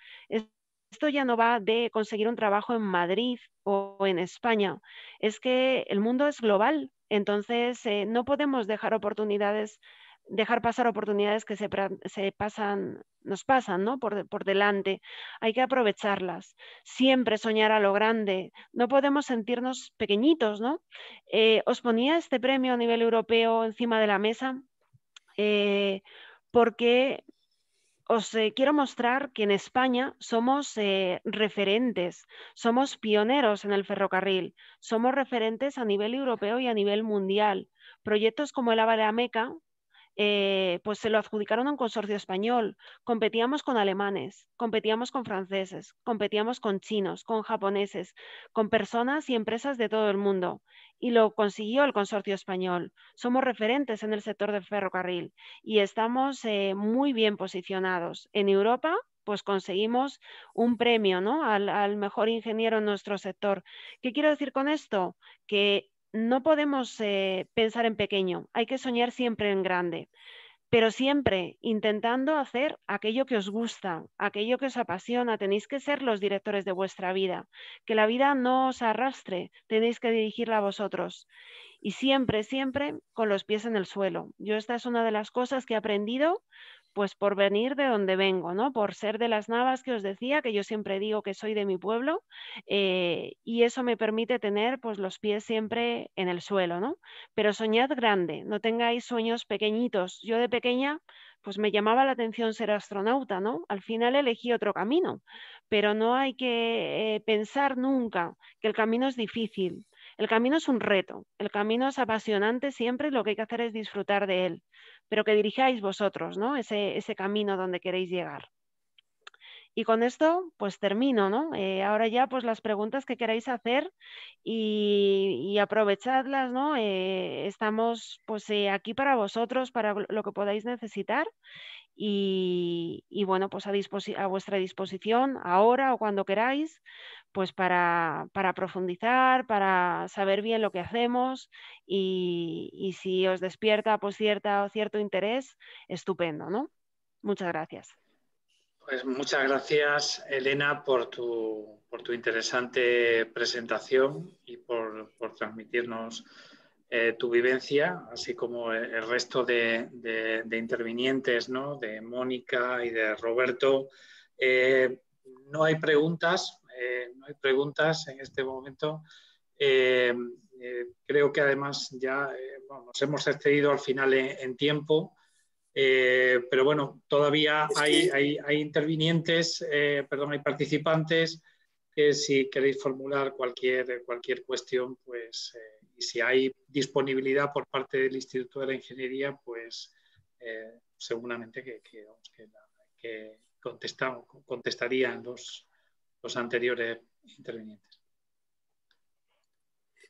Esto ya no va de conseguir un trabajo en Madrid o en España. Es que el mundo es global, entonces no podemos dejar pasar oportunidades que nos pasan, ¿no? por delante. Hay que aprovecharlas. Siempre soñar a lo grande. No podemos sentirnos pequeñitos, ¿no? Os ponía este premio a nivel europeo encima de la mesa porque os quiero mostrar que en España somos referentes, somos pioneros en el ferrocarril, somos referentes a nivel europeo y a nivel mundial. Proyectos como el AVE de la Meca, pues se lo adjudicaron a un consorcio español. Competíamos con alemanes, competíamos con franceses, competíamos con chinos, con japoneses, con personas y empresas de todo el mundo. Y lo consiguió el consorcio español. Somos referentes en el sector del ferrocarril y estamos muy bien posicionados. En Europa, pues conseguimos un premio, ¿no? al mejor ingeniero en nuestro sector. ¿Qué quiero decir con esto? Que no podemos pensar en pequeño, hay que soñar siempre en grande, pero siempre intentando hacer aquello que os gusta, aquello que os apasiona. Tenéis que ser los directores de vuestra vida, que la vida no os arrastre, tenéis que dirigirla a vosotros. Y siempre, siempre con los pies en el suelo. Yo esta es una de las cosas que he aprendido pues por venir de donde vengo, ¿no? Por ser de las Navas que os decía, que yo siempre digo que soy de mi pueblo, y eso me permite tener pues los pies siempre en el suelo, ¿no? Pero soñad grande, no tengáis sueños pequeñitos. Yo de pequeña pues me llamaba la atención ser astronauta, ¿no? Al final elegí otro camino, pero no hay que pensar nunca que el camino es difícil. El camino es un reto, el camino es apasionante siempre y lo que hay que hacer es disfrutar de él, pero que dirijáis vosotros, ¿no? Ese camino donde queréis llegar. Y con esto, pues termino, ¿no? Ahora ya, pues las preguntas que queráis hacer y aprovechadlas, ¿no? Estamos, pues, aquí para vosotros, para lo que podáis necesitar. Y bueno, pues a vuestra disposición, ahora o cuando queráis, pues para profundizar, para saber bien lo que hacemos y si os despierta pues cierto interés, estupendo, ¿no? Muchas gracias. Pues muchas gracias, Elena, por tu interesante presentación y por transmitirnos tu vivencia, así como el resto de intervinientes, ¿no? De Mónica y de Roberto. No hay preguntas en este momento. Creo que además ya nos hemos excedido al final en tiempo. Pero bueno, todavía hay intervinientes, hay participantes que si queréis formular cualquier cuestión, pues, y si hay disponibilidad por parte del Instituto de la Ingeniería, pues seguramente que contestarían los anteriores intervinientes.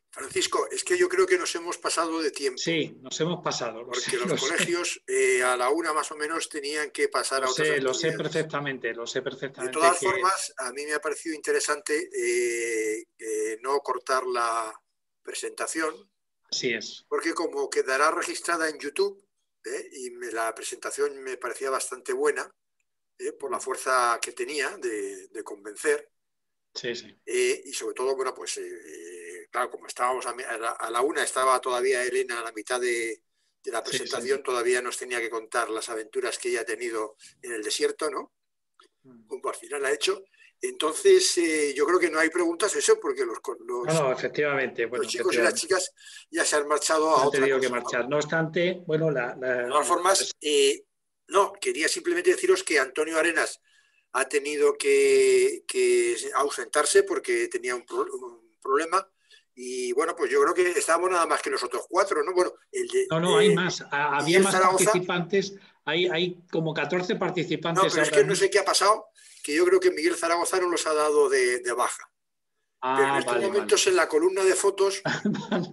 Francisco, es que yo creo que nos hemos pasado de tiempo. Sí, nos hemos pasado. Porque los colegios a la 1 más o menos tenían que pasar a otras actividades. Lo sé perfectamente. De todas formas, a mí me ha parecido interesante no cortar la presentación. Así es. Porque como quedará registrada en YouTube, y la presentación me parecía bastante buena, por la fuerza que tenía de convencer. Sí, sí. Y sobre todo, bueno, pues claro, como estábamos a la 1 estaba todavía Elena a la mitad de la presentación, sí. Todavía nos tenía que contar las aventuras que ella ha tenido en el desierto, ¿no? Como al final ha hecho. Entonces, yo creo que no hay preguntas, eso, porque no, efectivamente. Bueno, los chicos y las chicas ya se han marchado a otra cosa. Que marchar. No obstante, bueno, de todas formas, no, quería simplemente deciros que Antonio Arenas ha tenido que ausentarse porque tenía un problema. Y bueno, pues yo creo que estábamos nada más que nosotros 4, ¿no? Bueno, no, hay más. Había más participantes. Hay como 14 participantes. No, pero es que no sé qué ha pasado, que yo creo que Miguel Zaragoza no los ha dado de baja. Pero en estos momentos en la columna de fotos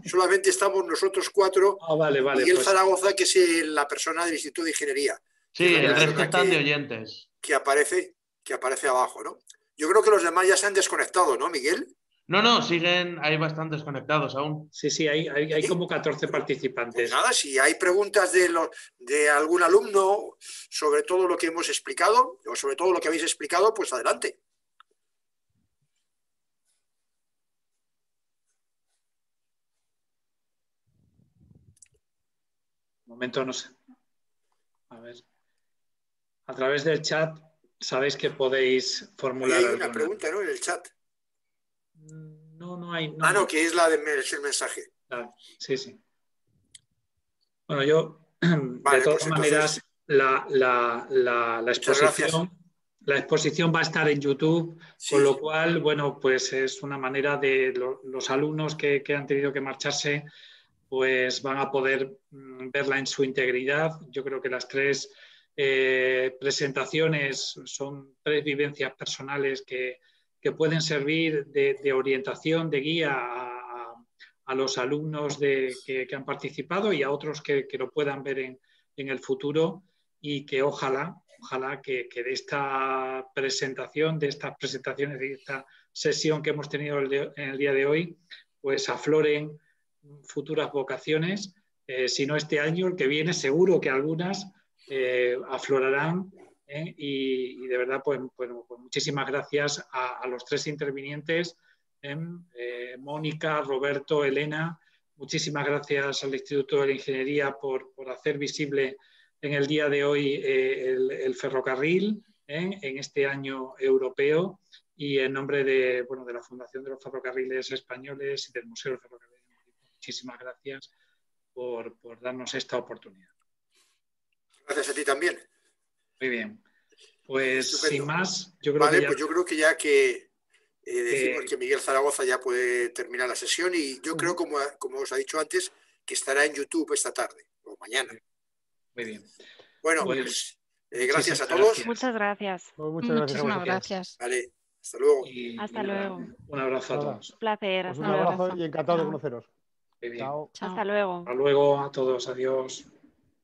solamente estamos nosotros 4. Miguel Zaragoza, que es la persona del Instituto de Ingeniería. Sí, el resto están de oyentes. Que aparece abajo, ¿no? Yo creo que los demás ya se han desconectado, ¿no, Miguel? No, siguen, hay bastantes conectados aún. Sí, hay como 14 participantes. Pues nada, si hay preguntas de algún alumno sobre todo lo que hemos explicado, o sobre todo lo que habéis explicado, pues adelante. Un momento, no sé. A ver. A través del chat sabéis que podéis formular. Hay una pregunta, ¿no? En el chat. No hay. No, que es el mensaje. Claro, sí. Bueno, yo, de todas maneras, la exposición va a estar en YouTube, sí. Con lo cual, bueno, pues es una manera de los alumnos que han tenido que marcharse, pues van a poder verla en su integridad. Yo creo que las 3 presentaciones son 3 vivencias personales que pueden servir de orientación, de guía a los alumnos que han participado y a otros que lo puedan ver en el futuro, y que ojalá que de esta presentación, de estas presentaciones, de esta sesión que hemos tenido en el día de hoy, pues afloren futuras vocaciones. Si no este año, el que viene, seguro que algunas aflorarán. Y de verdad, pues muchísimas gracias a los 3 intervinientes, Mónica, Roberto, Elena. Muchísimas gracias al Instituto de la Ingeniería por hacer visible en el día de hoy el ferrocarril en este año europeo, y en nombre de la Fundación de los Ferrocarriles Españoles y del Museo del Ferrocarril. Muchísimas gracias por darnos esta oportunidad. Gracias a ti también. Muy bien, pues estupendo. Sin más, yo creo que ya que decimos que Miguel Zaragoza ya puede terminar la sesión, y yo creo, como os ha dicho antes, que estará en YouTube esta tarde o mañana. Muy bien. Bueno, pues gracias a todos. Gracias. Muchas gracias. Muchísimas gracias. Vale, hasta luego. Hasta luego. Un abrazo a todos. Un placer. Pues un abrazo y encantado de conoceros. Muy bien. Chao. Hasta luego. Hasta luego a todos. Adiós.